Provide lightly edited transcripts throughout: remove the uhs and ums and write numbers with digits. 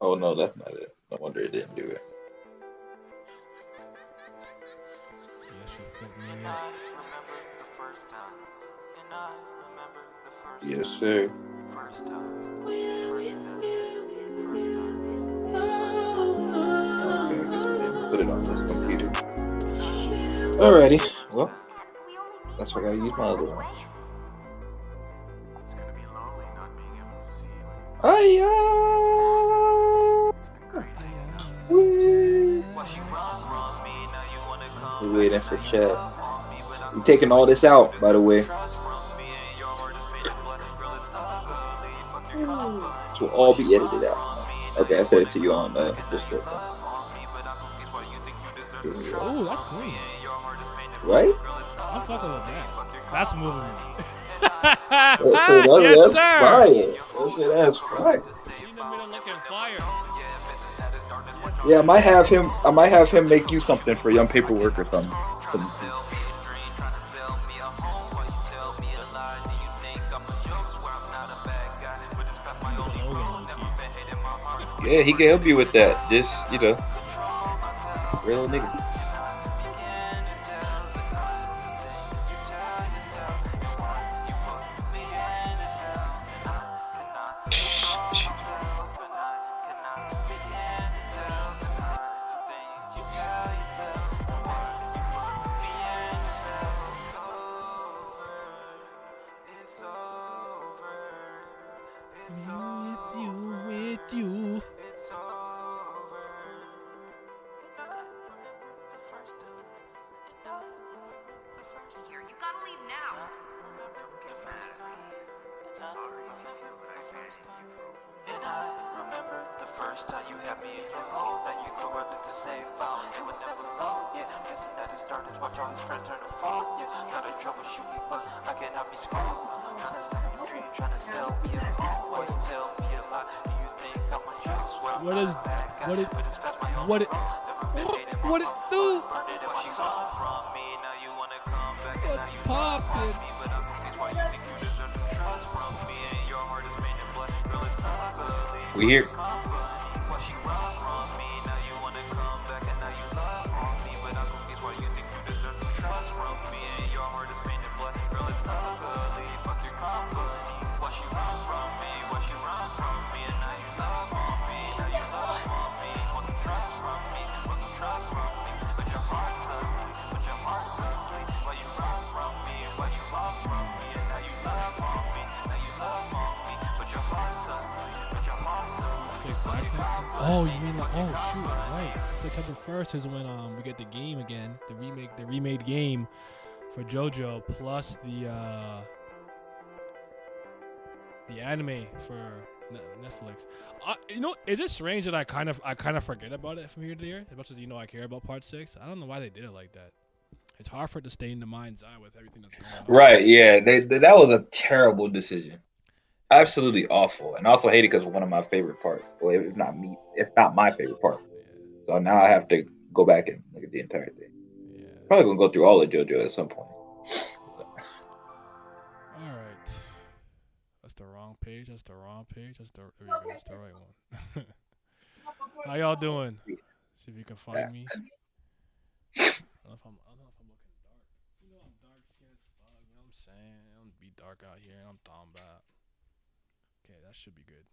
Oh no, that's not it. No wonder it didn't do it. Yeah, she fucked me up. Yes, sir. Okay, I guess I didn't put it on this computer. Alrighty. Well, that's why I gotta use my other one. Hiya! We're waiting for chat. We taking all this out, by the way. This will all be edited out. Okay, I said it to you on Discord. Oh, that's clean. Right? I'm fucking with that. That's moving me. Yes, Yes, sir. Fire. That's fire. In the middle looking fire. Yeah, I might have him. I might have him make you something for young paperwork or something. Yeah, he can help you with that. Just real nigga. With you. Here, you gotta leave now. Don't get mad at me. Sorry if you feel that I abandoned you for a whole And I remember the first time you had me in your home. That you could run through the safe file. It would never load. Yeah, missing at his darkness. Watch all his friends turn to fall. Yeah, try to troubleshoot me, but I cannot be screwed. Trying to sell me a dream, trying to sell me a home. Why you tell me a lie? Do you think I'm a joke? Swear I'm not a bad guy. But it's past my own fault. Never been hating my What it heart. do? Burned it in my soul. From me, now you wanna come back and now you Poppin'. me. But I'm confused why you think you deserve some trust from me. And your heart is made in blood. Girl, it's ugly. We here. Why she run from me? Now you wanna come back and now you love on me. But I'm confused why you think you deserve some trust from me. And your heart is made in blood. Girl, it's ugly. Fuck your company. Why she run from me? Why she run from me? And now you love on me. Now you love on me. Want some trust from me? Want some trust from me? But your heart's ugly. But your heart's ugly. Why you run from me? Why you run from me? And now you love on me. Now you love on me. But your heart's ugly. But your heart's ugly. Oh, you mean like? Oh shoot! Right. September 1st is when we get the game again, the remade game for JoJo plus the anime for Netflix. Is it strange that I kind of forget about it from year to year? As much as I care about Part 6. I don't know why they did it like that. It's hard for it to stay in the mind's eye with everything that's going on. Right? Yeah. That was a terrible decision. Absolutely awful, and I also hate it because one of my favorite parts. Well, if not my favorite part. So now I have to go back and look at the entire thing. Yeah. Probably gonna go through all of JoJo at some point. All right. That's the wrong page. There we go. That's the right one. How y'all doing? See if you can find me. I don't know if I'm looking dark. I'm dark skinned as fuck. You know what I'm saying? I'm be dark out here, and I'm talking about. Okay, that should be good.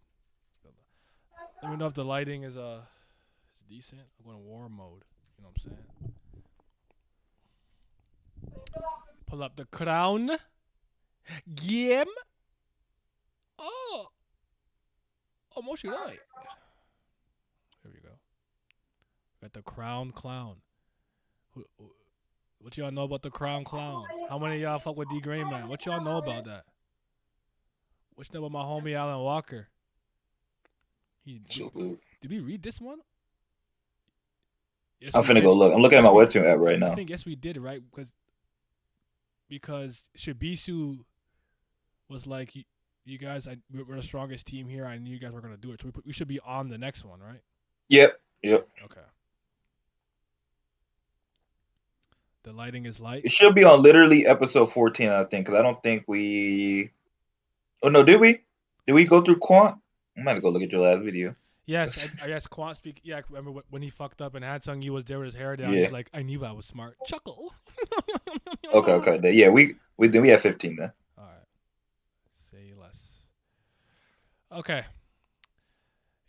Let me know if the lighting is decent. I'm going to war mode. You know what I'm saying? Pull up the crown. Game. Oh, almost right. Here we go. Got the crown clown. What y'all know about the crown clown? How many of y'all fuck with D Gray Man? What y'all know about that? What you know about my homie Alan Walker? Did we read this one? Yes, I'm finna go look. I'm looking at my webtoon app right now. I think yes we did, right? Because Shibisu was like, you guys, we're the strongest team here. I knew you guys were gonna do it. So we should be on the next one, right? Yep. Okay. The lighting is light. It should be on literally episode 14, I think, because I don't think we. Oh no, did we? Did we go through Quant? I'm gonna go look at your last video. Yes, I guess Quan speak. Yeah, I remember when he fucked up and Hansung Yu was there with his hair down. He's Yeah. like, I knew I was smart. Chuckle. Okay. Okay. Yeah. We have 15 then. All right, say less. Okay,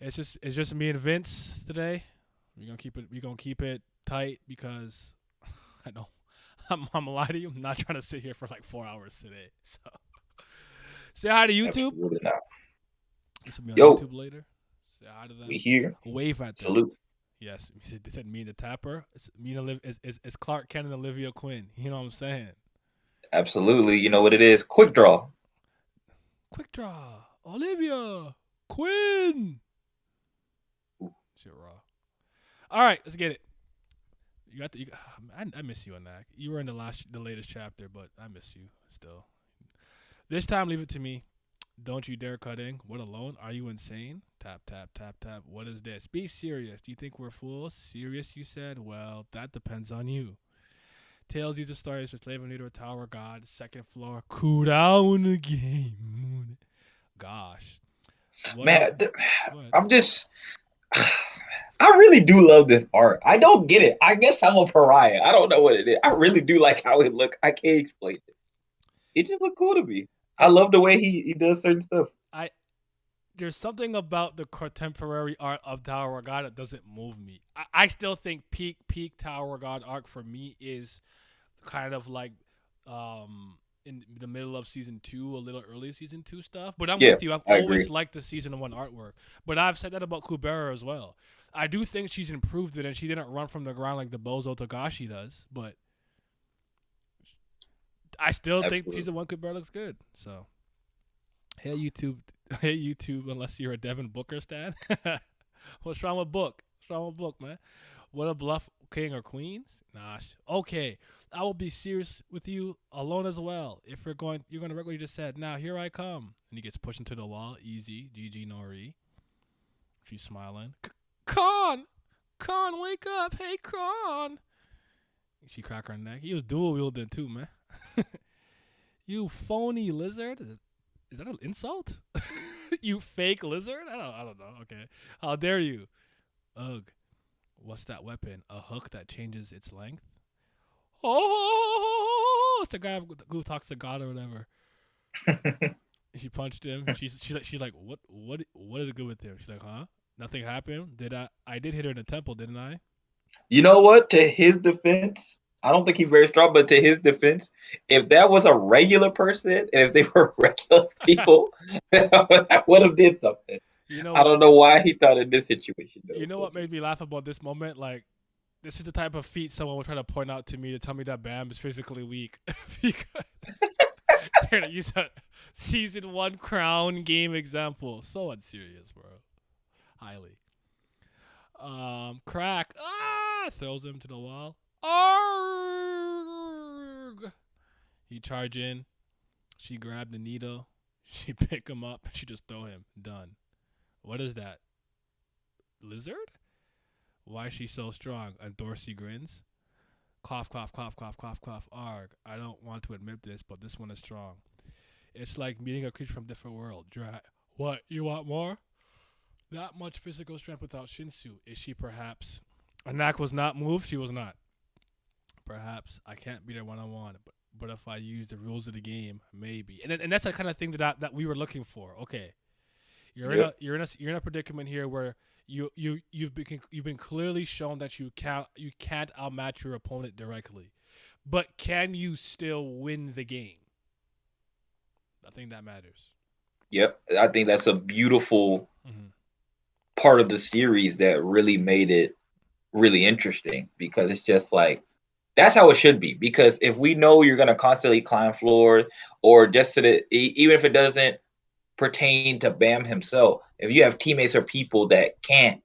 it's just me and Vince today. We're gonna keep it tight because I know I'm gonna lie to you. I'm not trying to sit here for like 4 hours today. So say hi to YouTube. Absolutely not. This will be on Yo, YouTube later. Say hi to we them. here. Wave at them. Salute. Yes, they said me and the Tapper. It's me and it's Clark Kent and Olivia Quinn. You know what I'm saying? Absolutely. You know what it is? Quick draw. Quick draw, Olivia Quinn. Ooh. Shit raw. All right, let's get it. You got the. I miss you on that. You were in the latest chapter, but I miss you still. This time, leave it to me. Don't you dare cut in. What alone? Are you insane? Tap, tap, tap, tap. What is this? Be serious. Do you think we're fools? Serious, you said? Well, that depends on you. Tales user stories for slave leader tower god, second floor, cool down the game. Gosh. What up? Man, What? I'm just. I really do love this art. I don't get it. I guess I'm a pariah. I don't know what it is. I really do like how it look. I can't explain it. It just look cool to me. I It, love the way he does certain stuff. I there's something about the contemporary art of Tower of God that doesn't move me. I still think peak Tower of God art for me is kind of like in the middle of season 2, a little early season 2 stuff. But I'm Yeah, with you. I've I always agree. liked the season 1 artwork. But I've said that about Kubera as well. I do think she's improved it, and she didn't run from the ground like the Bozo Togashi does. But I still think Absolutely. season 1 Kubera looks good. So hey YouTube, hey YouTube, unless you're a Devin Booker stan. What's wrong with Book? What's wrong with Book, man? What a bluff, king or queens? Nah. Okay, I will be serious with you alone as well. If you're going to wreck what you just said. Now here I come, and he gets pushed into the wall. Easy, GG Nori. She's smiling. Con, wake up! Hey, Con. She cracked her neck. He was dual wielding too, man. You phony lizard. Is that an insult? You fake lizard? I don't know. Okay. How dare you? Ugh. What's that weapon? A hook that changes its length? Oh, it's the guy who talks to God or whatever. She punched him. She's like, what is good with him? She's like, huh? Nothing happened. I did hit her in the temple, didn't I? You know what? To his defense, I don't think he's very strong, but to his defense, if that was a regular person and if they were regular people, that would have did something. You know I what? don't know why he thought in this situation though. You know what made me laugh about this moment? Like, this is the type of feat someone would try to point out to me to tell me that Bam is physically weak. Because they're gonna use a season 1 crown game example. So unserious, bro. Highly. Crack. Throws him to the wall. Arg! He charge in. She grabbed the needle. She pick him up. She just throw him. Done. What is that? Lizard? Why is she so strong? And Dorsey grins. Cough, cough, cough, cough, cough, cough. Arg. I don't want to admit this, but this one is strong. It's like meeting a creature from a different world. Dry. What? You want more? That much physical strength without Shinsu. Is she perhaps? Anak was not moved. She was not. Perhaps I can't beat her one on one, but if I use the rules of the game, maybe. And that's the kind of thing that we were looking for. Okay, Yep. you're in a predicament here where you've been clearly shown that you can't outmatch your opponent directly, but can you still win the game? I think that matters. Yep. I think that's a beautiful Mm-hmm. part of the series that really made it really interesting because it's just like that's how it should be. Because if we know you're gonna constantly climb floors, or just to the even if it doesn't pertain to Bam himself, if you have teammates or people that can't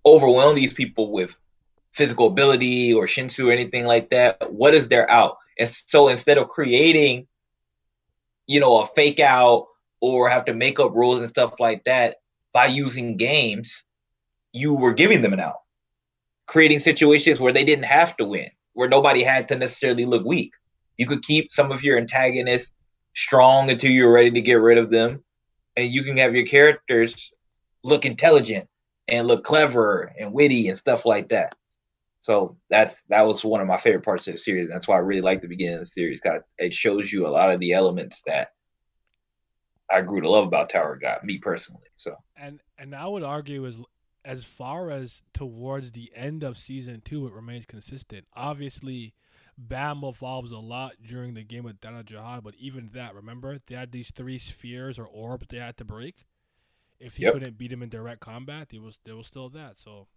overwhelm these people with physical ability or Shinsu or anything like that, what is their out? And so instead of creating, a fake out or have to make up rules and stuff like that by using games, you were giving them an out, creating situations where they didn't have to win, where nobody had to necessarily look weak. You could keep some of your antagonists strong until you're ready to get rid of them, and you can have your characters look intelligent and look clever and witty and stuff like that. So that was one of my favorite parts of the series. That's why I really like the beginning of the series. It shows you a lot of the elements that I grew to love about Tower of God, me personally. So And I would argue as far as towards the end of season 2, it remains consistent. Obviously, Bam evolves a lot during the game with Dana Jihad, but even that, remember, they had these 3 spheres or orbs they had to break. If he yep. couldn't beat him in direct combat, there was still that. So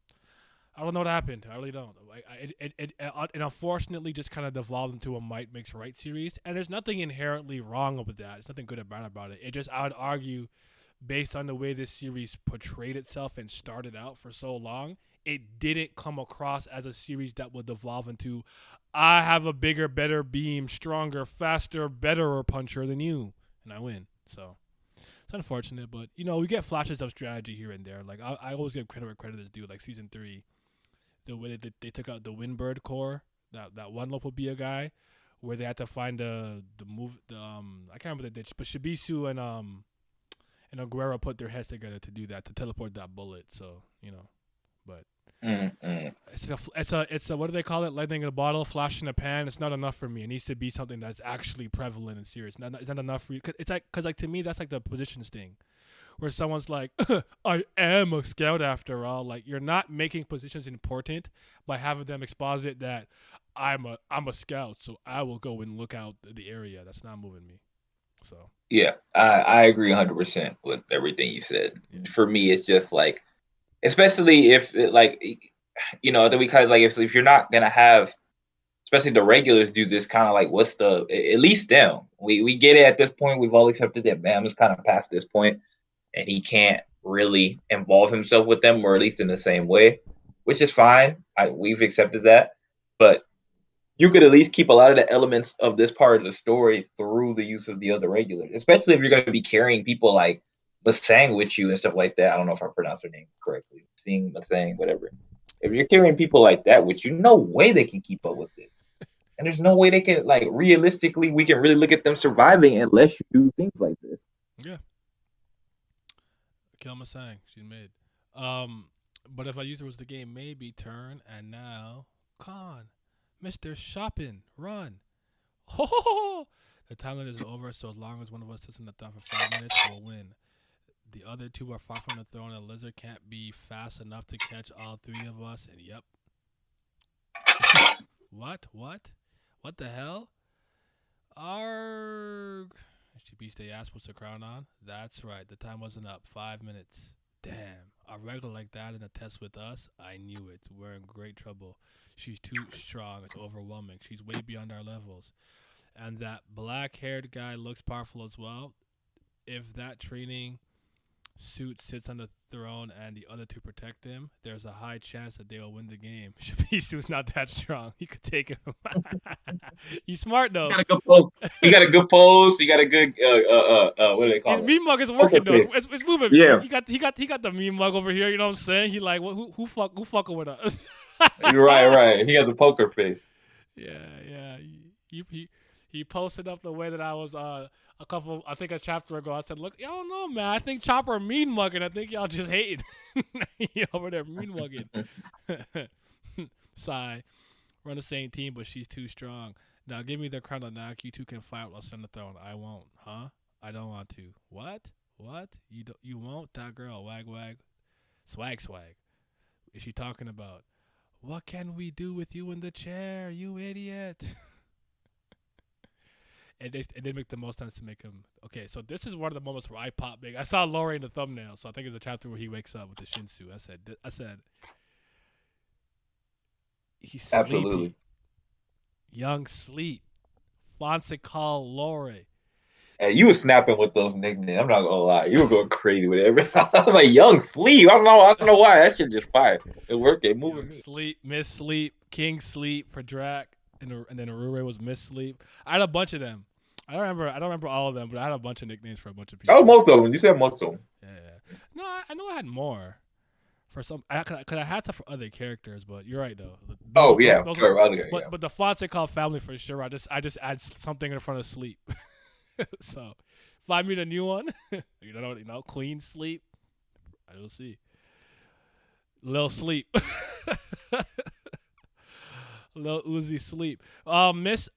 I don't know what happened. I really don't. It unfortunately just kind of devolved into a might makes right series, and there's nothing inherently wrong with that. There's nothing good or bad about it. It just, I would argue, based on the way this series portrayed itself and started out for so long, it didn't come across as a series that would devolve into, I have a bigger, better beam, stronger, faster, betterer puncher than you, and I win. So it's unfortunate, but we get flashes of strategy here and there. Like I always give credit where credit is due. Like season 3, the way they took out the Windbird core, that one Lopobia guy, where they had to find the move, I can't remember the ditch, but Shibisu and Aguero put their heads together to do that, to teleport that bullet. So but it's a what do they call it? Lightning in a bottle, flash in a pan. It's not enough for me. It needs to be something that's actually prevalent and serious. It's not enough for you. Cause like to me that's like the positions thing, where someone's like, I am a scout after all. Like you're not making positions important by having them exposit that I'm a scout, so I will go and look out the area. That's not moving me. So Yeah, I agree 100% with everything you said. yeah. For me, it's just like, especially if that we kind of like if you're not gonna have, especially the regulars do this kind of like, what's the, at least them, we get it at this point. We've all accepted that Bam is kind of past this point and he can't really involve himself with them, or at least in the same way, which is fine. We've accepted that, but you could at least keep a lot of the elements of this part of the story through the use of the other regulars, especially if you're going to be carrying people like Masang with you and stuff like that. I don't know if I pronounced her name correctly. Seeing Masang, whatever. If you're carrying people like that with you, no way they can keep up with it. And there's no way they can, like, realistically, we can really look at them surviving unless you do things like this. Yeah. Kelma sang. She's mid. But if I use her as the game maybe turn, and now Khan, Mr. Shopping, run. Ho. The time limit is over, so as long as one of us sits in the throne for 5 minutes, we'll win. The other 2 are far from the throne, and a lizard can't be fast enough to catch all 3 of us. And yep. What? What the hell? Arg. She beats the ass puts the crown on. That's right. The time wasn't up. 5 minutes. Damn. A regular like that in a test with us? I knew it. We're in great trouble. She's too strong. It's overwhelming. She's way beyond our levels. And that black-haired guy looks powerful as well. If that training suit sits on the throne and the other 2 protect him, there's a high chance that they will win the game. Shabisu's not that strong. He could take him. He's smart though. He got a good pose. He got a good pose. He got a good what do they call His it? meme mug is working though. face. It's moving. Yeah. He got the meme mug over here. You know what I'm saying? He like, who fucking with us? Right. He has a poker face. Yeah. He posted up the way that I was I think a chapter ago. I said, look, y'all don't know, man. I think Chopper mean mugging. I think y'all just hating. He over there mean mugging. Sigh. We're on the same team, but she's too strong. Now give me the crown of knock. You 2 can fight while on the throne. I won't, huh? I don't want to. What? You won't? That girl. Wag. Swag. Is she talking about? What can we do with you in the chair, you idiot? And they make the most sense to make him. Okay, so this is one of the moments where I pop big. I saw Laurie in the thumbnail, so I think it's a chapter where he wakes up with the Shinsu. I said, he's sleepy. Absolutely. Young sleep. Fonse call Laurie. Hey, you were snapping with those nicknames. I'm not gonna lie, you were going crazy with it. I was like, Young Sleep. I don't know why. That shit just fire. It worked. It moving. Sleep, Miss Sleep, King Sleep for Drac, and then Arure was Miss Sleep. I had a bunch of them. I don't remember all of them, but I had a bunch of nicknames for a bunch of people. Oh, most of them. You said most of them. Yeah. No, I know I had more. For some, because I had some for other characters, but you're right though. But the Fonse call family for sure. I just add something in front of sleep. So, find me the new one. you know, Queen Sleep, I will see. Lil sleep. Lil Uzi sleep. Miss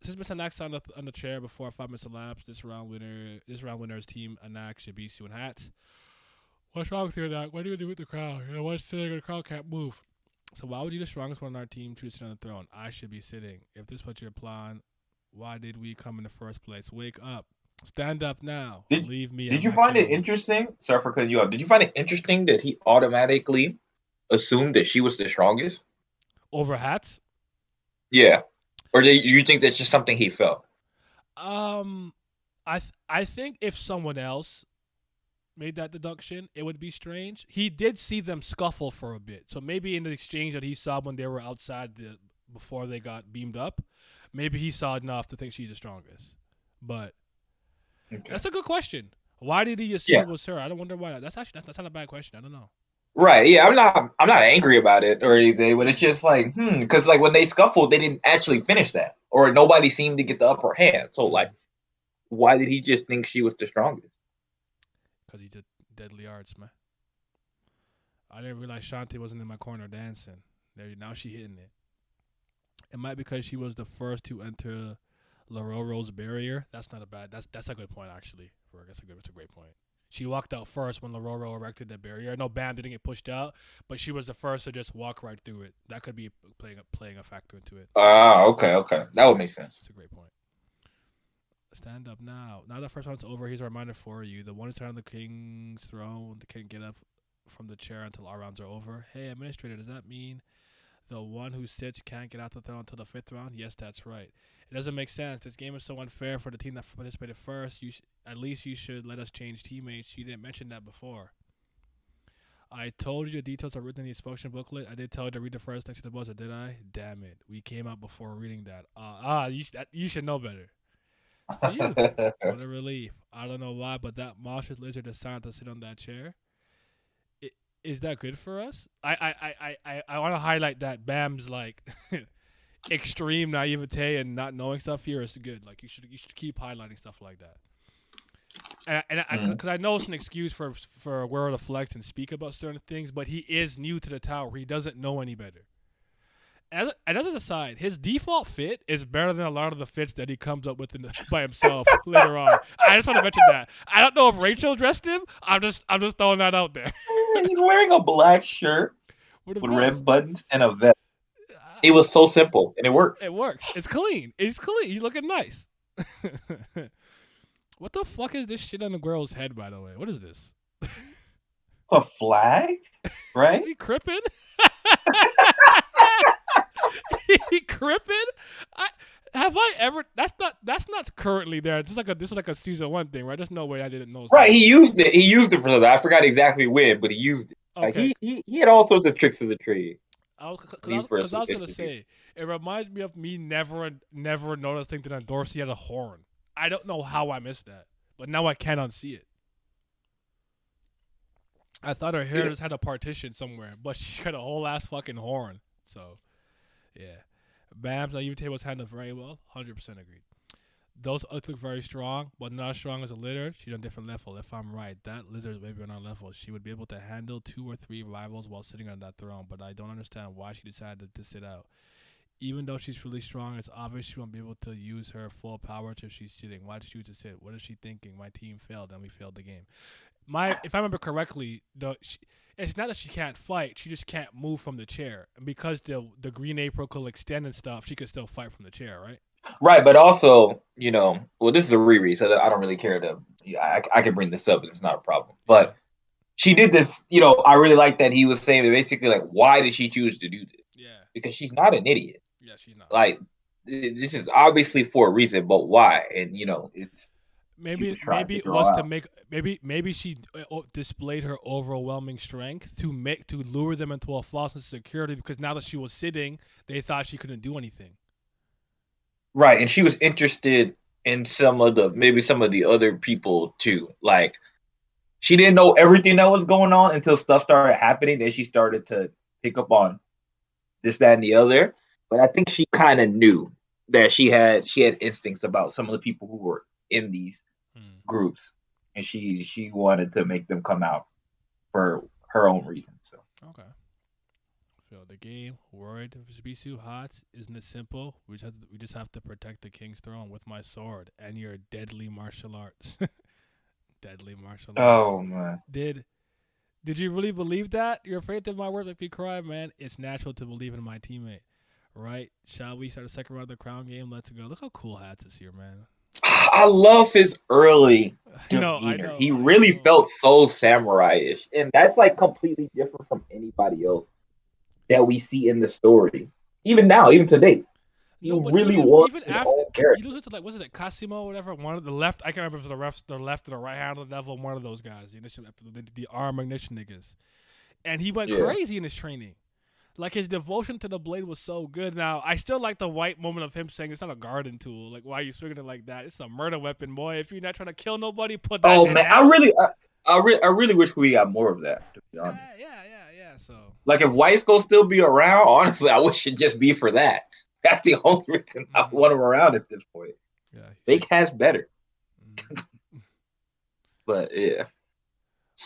since Miss Anak on the chair before 5 minutes elapsed, this round winner's team Anak, Shibisu, and Hats. What's wrong with you, Anak? What do you do with the crowd? You know what's sitting in the crowd can't move. So why would you the strongest one on our team choose to sit on the throne? I should be sitting. If this was your plan, why did we come in the first place? Wake up. Stand up now. Did Leave me. Did I'm you not find it killing you. interesting? Sorry for cutting you off. Did you find it interesting that he automatically assumed that she was the strongest? Over Hats? Yeah, or do you think that's just something he felt? Um, I think if someone else made that deduction, it would be strange. He did see them scuffle for a bit, so maybe in the exchange that he saw when they were outside before they got beamed up, maybe he saw enough to think she's the strongest. But Okay. that's a good question. Why did he assume Yeah. it was her? I don't wonder why. That's not a bad question. I don't know. Right. Yeah. I'm not angry about it or anything, but it's Yeah, just like because like when they scuffled, they didn't actually finish that, or nobody seemed to get the upper hand. So like, why did he just think she was the strongest? because he's a deadly arts man. I didn't realize Shanti wasn't in my corner dancing. Now she hitting it. It might be because she was the first to enter Lororo's barrier. That's not a bad. That's a good point actually. That's a great point. She walked out first when Lororo erected the barrier. No, Bam didn't get pushed out, but she was the first to just walk right through it. That could be playing a factor into it. Ah, okay, okay, That's that a would great. make sense. That's a great point. Stand up now. Now that first round's over, here's a reminder for you. The one who's on the king's throne can't get up from the chair until our rounds are over. Hey, administrator, does that mean the one who sits can't get out the throne until the fifth round? Yes, that's right. It doesn't make sense. This game is so unfair for the team that participated first. At least you should let us change teammates. You didn't mention that before. I told you the details are written in the instruction booklet. I did tell you to read the first next to the buzzer, did I? Damn it. We came out before reading that. You should know better. Phew. What a relief. I don't know why, but that monstrous lizard decided to sit on that chair. Is that good for us? I want to highlight that Bam's like extreme naivete and not knowing stuff here is good. Like you should keep highlighting stuff like that. Because I know it's an excuse for World to flex and speak about certain things, but he is new to the tower. He doesn't know any better. And as an aside, his default fit is better than a lot of the fits that he comes up with by himself later on. I just want to mention that. I don't know if Rachel dressed him. I'm just throwing that out there. He's wearing a black shirt With a with vest. red buttons and a vest. It was so simple, and it works. It works. It's clean. It's clean. He's looking nice. What the fuck is this shit on the girl's head, by the way? What is this? A flag, right? Is he crippin'? He crippin'? Have I ever? That's not currently there. This is like a season 1 thing, right? There's no way I didn't know. Right, he used it. He used it for something. I forgot exactly when, but he used it. Like Okay. he had all sorts of tricks of the trade. Because I was gonna say it reminds me of me never noticing that Dorsey had a horn. I don't know how I missed that, but now I can't unsee it. I thought her hair just had a partition somewhere, but she's got a whole ass fucking horn. So, yeah. Bam's naivete was handled very well. 100% agreed. Those others look very strong, but not as strong as a lizard. She's on a different level. If I'm right, that lizard is maybe on our level. She would be able to handle 2 or 3 rivals while sitting on that throne, but I don't understand why she decided to sit out. Even though she's really strong, it's obvious she won't be able to use her full power if she's sitting. Why did she choose to sit? What is she thinking? My team failed, and we failed the game. If I remember correctly, it's not that she can't fight; she just can't move from the chair. And because the green apron could extend and stuff, she could still fight from the chair, right? Right, but also, well, this is a reread, so I don't really care to. I can bring this up; it's not a problem. Yeah. But she did this. I really like that he was saying that basically, like, why did she choose to do this? Yeah. Because she's not an idiot. Yeah, she's not. Like, this is obviously for a reason, but why? And it's Maybe to it draw was to out. make maybe she displayed her overwhelming strength to lure them into a false sense of security because now that she was sitting, they thought she couldn't do anything. Right, and she was interested in maybe some of the other people too. Like, she didn't know everything that was going on until stuff started happening. Then she started to pick up on this, that, and the other. But I think she kind of knew that she had instincts about some of the people who were in these groups, and she wanted to make them come out. for her own reasons. So Okay. Feel the game. Worried if Shibisu hot. Isn't it simple? We just have to protect the king's throne with my sword and your deadly martial arts. Deadly martial arts. oh man. Did Did you really believe that? Your faith in my words make me cry, man. It's natural to believe in my teammate, right? Shall we start a second round of the crown game? Let's go. Look how cool Hats is here, man. I love his early I demeanor. know, He I really know. felt so samurai-ish, and that's like completely different from anybody else that we see in the story. Even now, even today, he No, but really was even his after own you character. lose it to like was it Casimo or whatever, one of the left. I can't remember if it was the left or the right hand of the devil. One of those guys, the arm ignition niggas, and he went Yeah. crazy in his training. Like his devotion to the blade was so good. Now I still like the white moment of him saying it's not a garden tool. Like why are you swinging it like that? It's a murder weapon, boy. If you're not trying to kill nobody, put that Oh shit man, down. I really wish we got more of that. To be Yeah, honest, yeah. So like if White's gonna still be around, honestly, I wish it just be for that. That's the only reason I want him around at this point. yeah, Make has better, mhm. but yeah.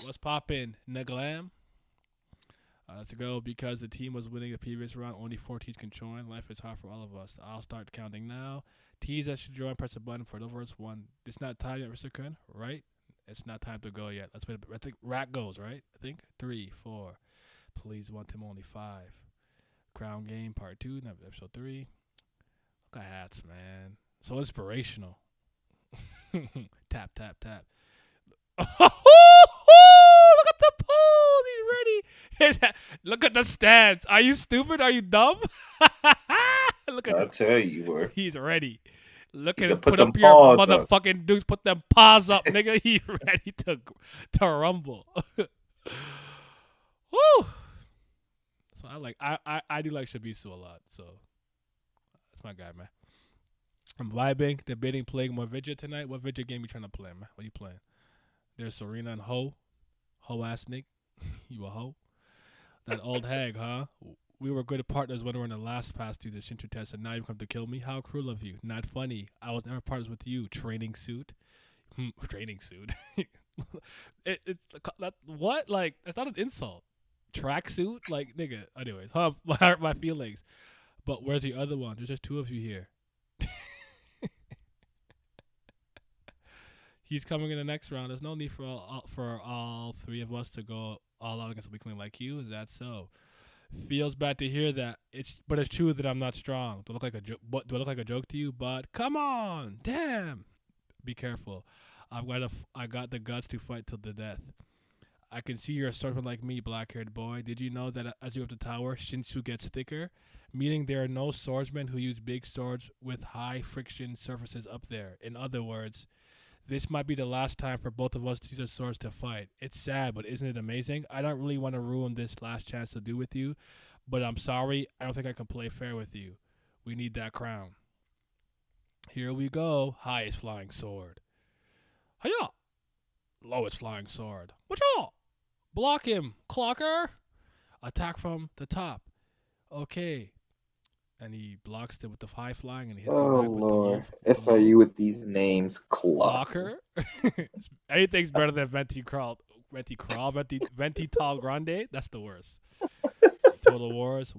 What's poppin', Naglam? Let's go because the team was winning the previous round. Only 4 teams can join. Life is hard for all of us. I'll start counting now. Teams that should join, press a button for the first one. It's not time yet, Mr. Kun, right? It's not time to go yet. Let's wait. I think Rat goes, right? I think 3, 4. Please want him only 5. Crown Game Part 2, Episode 3. Look at Hats, man. So inspirational. Tap, tap, tap. Look at the pose. He's ready. Look at the stance. Are you stupid? Are you dumb? Look at I'll him. tell you what. He's ready. Look You at can him. put Put them up your paws up. motherfucking dukes. Put them paws up, nigga. He ready to rumble. Woo. So I do like Shabisu a lot. So that's my guy, man. I'm vibing, debating, playing more Vidya tonight. What Vidya game you trying to play, man? What you playing? There's Serena and Ho ass Nick. You a hoe? That old hag, huh? We were good partners when we were in the last pass through the Shinto test, and now you've come to kill me? How cruel of you. Not funny. I was never partners with you. Training suit. Training suit. It's that, what? Like, that's not an insult. Track suit? Like, nigga. Anyways, hurt my feelings. But where's the other one? There's just 2 of you here. He's coming in the next round. There's no need for all 3 of us to go all out against a weakling like you. Is that so? Feels bad to hear that. But it's true that I'm not strong. Do I look like a joke? Do I look like a joke to you? But come on, damn. Be careful. I got the guts to fight till the death. I can see you're a swordsman like me, black-haired boy. Did you know that as you up the tower, Shinsu gets thicker? Meaning there are no swordsmen who use big swords with high friction surfaces up there. In other words, this might be the last time for both of us to use our swords to fight. It's sad, but isn't it amazing? I don't really want to ruin this last chance to do with you, but I'm sorry. I don't think I can play fair with you. We need that crown. Here we go. Highest flying sword. Hiya! Lowest flying sword. What's all? Block him, clocker. Attack from the top. Okay. And he blocks it with the high flying and he hits him Oh back with the low. Lord, With the low. SRU with these names, Clocker. Clocker. Anything's better than Venti Crawl. Venti Tall Grande. That's the worst. Total Wars.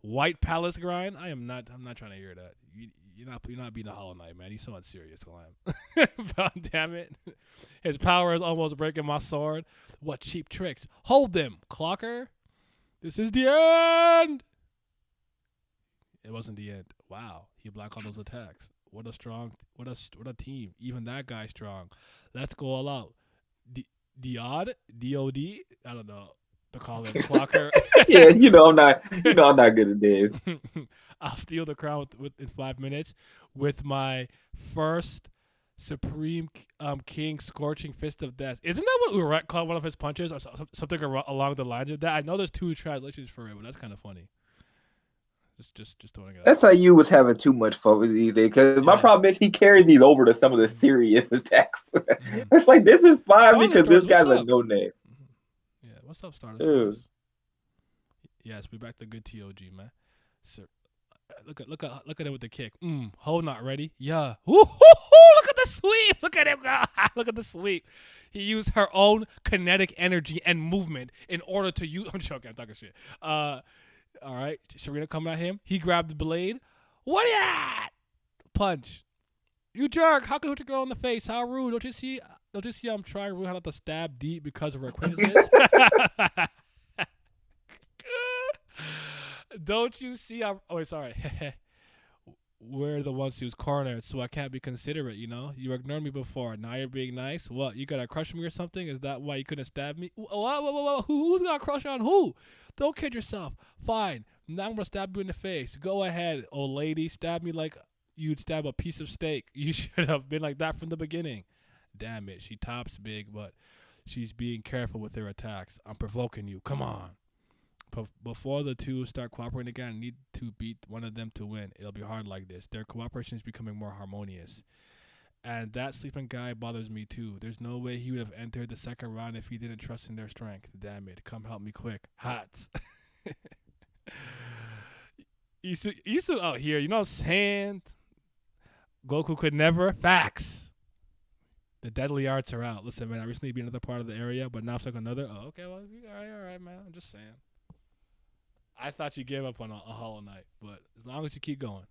White Palace Grind. I'm not trying to hear that. You're not being a Hollow Knight, man. You're so unserious, Glam. Damn it. His power is almost breaking my sword. What cheap tricks. Hold them, Clocker. This is the end. It wasn't the end. Wow, he blocked all those attacks. What a team. Even that guy's strong. Let's go all out. Diod, D-O-D. I don't know to call him Clocker. Yeah, I'm not good at names. I'll steal the crown in 5 minutes with my first Supreme King Scorching Fist of Death. Isn't that what Urek called one of his punches or something along the lines of that? I know there's 2 translations for it, but that's kind of funny. Just throwing it out. SIU was having too much fun with these days because my problem is he carried these over to some of the serious attacks. It's like this is fine because this guy's a no name. Yeah, what's up, Stardust? Yes, we back to good TOG, man. Sir, look at it with the kick. Hold not ready. Yeah. Look Look at the sweep. Look at him go. Look at the sweep. He used her own kinetic energy and movement in order to use. I'm joking. I'm talking shit. All right. Serena coming at him. He grabbed the blade. What ya? Punch. You jerk. How can you hit your girl in the face? How rude. Don't you see I'm trying really hard not to stab deep because of her acquaintances? Don't you see I'm... Oh, wait, sorry. We're the ones who's cornered, so I can't be considerate, you know? You ignored me before. Now you're being nice. What, you got a crush on me or something? Is that why you couldn't stab me? What? Who's got a crush on who? Don't kid yourself. Fine. Now I'm going to stab you in the face. Go ahead, old lady. Stab me like you'd stab a piece of steak. You should have been like that from the beginning. Damn it. She tops big, but she's being careful with her attacks. I'm provoking you. Come on. Before the two start cooperating again, I need to beat one of them to win. It'll be hard like this. Their cooperation is becoming more harmonious. And that sleeping guy bothers me too. There's no way he would have entered the second round if he didn't trust in their strength. Damn it. Come help me quick. Hats. Isu out here, you know what I'm saying? Goku could never. Facts. The deadly arts are out. Listen, man, I recently beat another part of the area, but now I'm stuck on another. Oh, okay, well, all right, man. I'm just saying. I thought you gave up on a Hollow Knight, but as long as you keep going.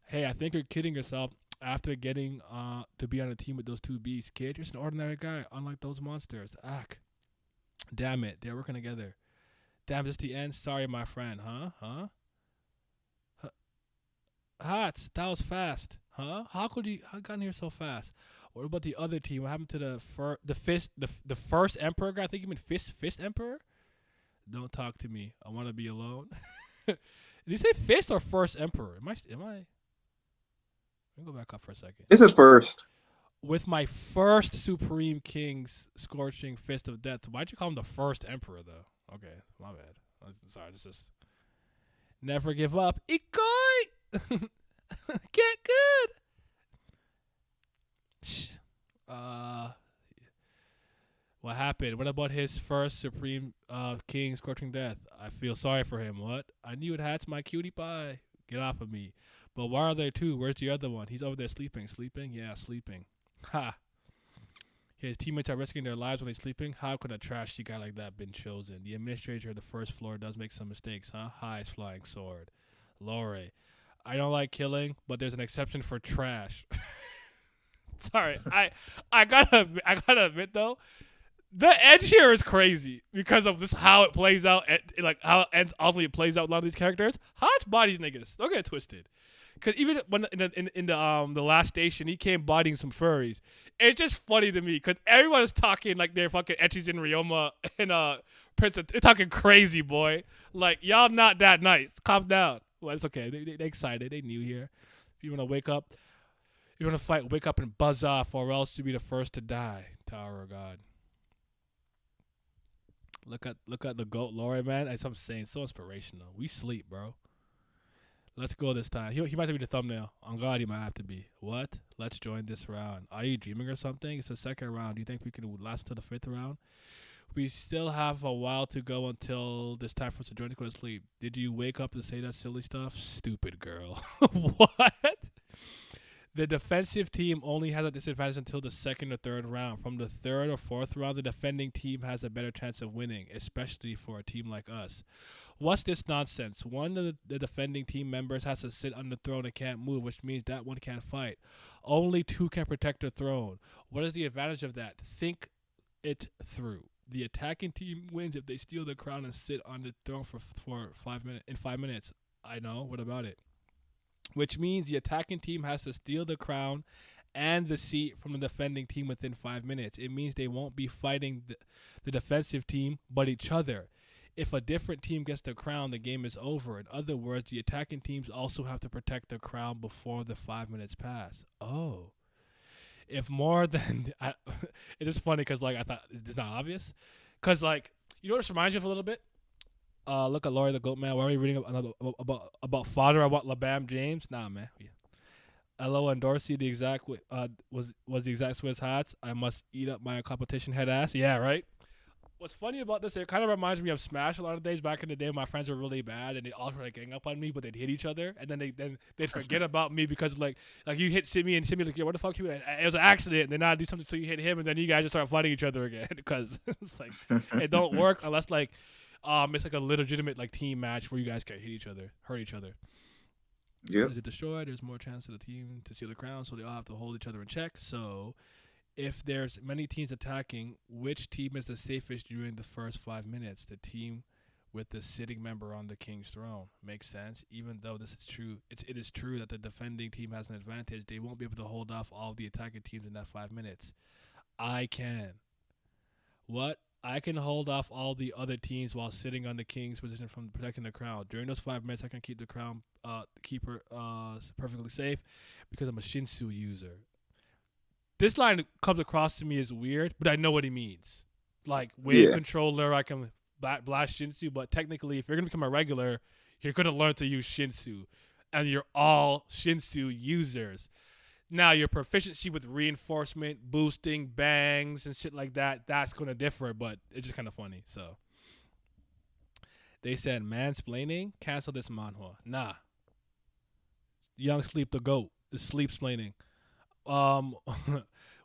Hey, I think you're kidding yourself after getting to be on a team with those two beasts, kid. You're just an ordinary guy, unlike those monsters. Ack. Damn it, they're working together. Damn, this the end? Sorry, my friend. Huh? Hats, that was fast. Huh? How got in here so fast? What about the other team? What happened to the first emperor guy? I think you mean fist emperor? Don't talk to me. I want to be alone. Did you say fist or first emperor? Am I? Let me go back up for a second. This is first. With my first Supreme King's scorching fist of death. Why'd you call him the first emperor though? Okay, my bad. Sorry, this is never give up. Ikoi! Get good. What happened? What about his first Supreme King scorching death? I feel sorry for him. What? I knew it had my cutie pie. Get off of me. But why are there two? Where's the other one? He's over there sleeping. Sleeping? Yeah, sleeping. Ha. His teammates are risking their lives when they're sleeping. How could a trashy guy like that been chosen? The administrator of the first floor does make some mistakes, huh? Highest flying sword. Lore. I don't like killing, but there's an exception for trash. Sorry, I gotta admit though, the edge here is crazy because of this how it plays out, and like how it ends ultimately plays out. A lot of these characters, Hot's bodies niggas. Don't get it twisted. Cause even when in the last station, he came bodying some furries. It's just funny to me because everyone is talking like they're fucking Echis and Ryoma and Prince. They're talking crazy, boy. Like y'all not that nice. Calm down. Well, it's okay. They excited. They new here. If you want to wake up, if you want to fight, wake up and buzz off, or else you'll be the first to die. Tower of God. Look at the goat Lore, man. That's what I'm saying. So inspirational. We sleep, bro. Let's go this time. He might have to be the thumbnail. On God, he might have to be. What? Let's join this round. Are you dreaming or something? It's the second round. Do you think we can last until the fifth round? We still have a while to go until it's time for us to join to go to sleep. Did you wake up to say that silly stuff? Stupid girl. What? The defensive team only has a disadvantage until the second or third round. From the third or fourth round, the defending team has a better chance of winning, especially for a team like us. What's this nonsense? One of the defending team members has to sit on the throne and can't move, which means that one can't fight. Only two can protect the throne. What is the advantage of that? Think it through. The attacking team wins if they steal the crown and sit on the throne for 5 minutes. In 5 minutes, I know. What about it? Which means the attacking team has to steal the crown and the seat from the defending team within 5 minutes. It means they won't be fighting the defensive team, but each other. If a different team gets the crown, the game is over. In other words, the attacking teams also have to protect the crown before the 5 minutes pass. Oh. If more than it is funny because like I thought it's not obvious, because like you know what this reminds you of a little bit. Look at Laurie the Goat Man. Why are we reading about father? I want LeBam James. Nah, man. Hello and Dorsey. The exact was the exact Swiss hats. I must eat up my competition head ass. Yeah, right. What's funny about this? It kind of reminds me of Smash. A lot of days back in the day, when my friends were really bad and they all tried to gang up on me, but they'd hit each other, and they'd forget about me because like you hit Simi and Simi like, yo, what the fuck you? And it was an accident. And then I do something so you hit him, and then you guys just start fighting each other again because it's like it don't work unless like it's like a legitimate like team match where you guys can hit each other, hurt each other. Yep. Is it destroyed? There's more chance of the team to steal the crown, so they all have to hold each other in check. So if there's many teams attacking, which team is the safest during the first 5 minutes? The team with the sitting member on the king's throne. Makes sense. Even though this is true, it is true that the defending team has an advantage. They won't be able to hold off all of the attacking teams in that 5 minutes. I can. What? I can hold off all the other teams while sitting on the king's position from protecting the crown. During those 5 minutes, I can keep the crown keeper perfectly safe because I'm a Shinsu user. This line comes across to me as weird, but I know what he means. Like wave controller, I can blast Shinsu, but technically, if you're gonna become a regular, you're gonna learn to use Shinsu, and you're all Shinsu users. Now your proficiency with reinforcement, boosting, bangs, and shit like that's gonna differ, but it's just kind of funny. So they said mansplaining, cancel this manhwa. Nah, Young Sleep the goat is sleep splaining.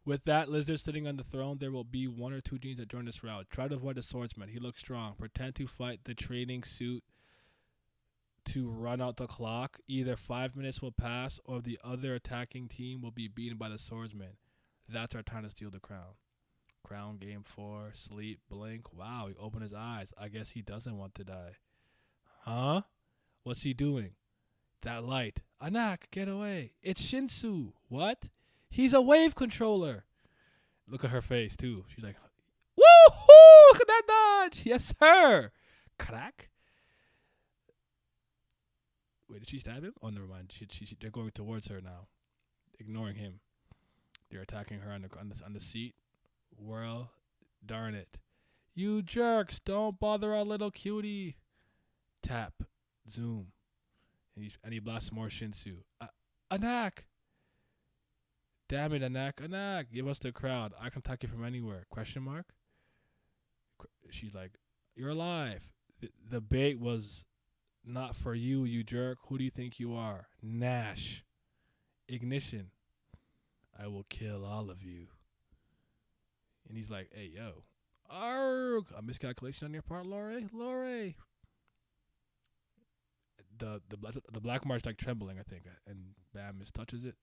With that lizard sitting on the throne, there will be one or two genes that join this route. Try to avoid the swordsman. He looks strong. Pretend to fight the training suit to run out the clock. Either 5 minutes will pass or the other attacking team will be beaten by the swordsman. That's our time to steal the crown. Crown game 4. Sleep. Blink. Wow, he opened his eyes. I guess he doesn't want to die. Huh? What's he doing? That light. Anak, get away. It's Shinsu. What? He's a wave controller. Look at her face, too. She's like, woohoo! Look at that dodge. Yes, sir. Crack. Wait, did she stab him? Oh, never mind. They're going towards her now, ignoring him. They're attacking her on the seat. Well, darn it. You jerks. Don't bother our little cutie. Tap. Zoom. And he blasts more Shinsu. Anak. Damn it, Anak. Anak. Give us the crowd. I can attack you from anywhere. Question mark? She's like, you're alive. The bait was not for you, you jerk. Who do you think you are? Nash. Ignition. I will kill all of you. And he's like, hey, yo. Arrgh. A miscalculation on your part, Lore? Lore. The black mark's like trembling, I think, and Bam mistouches it.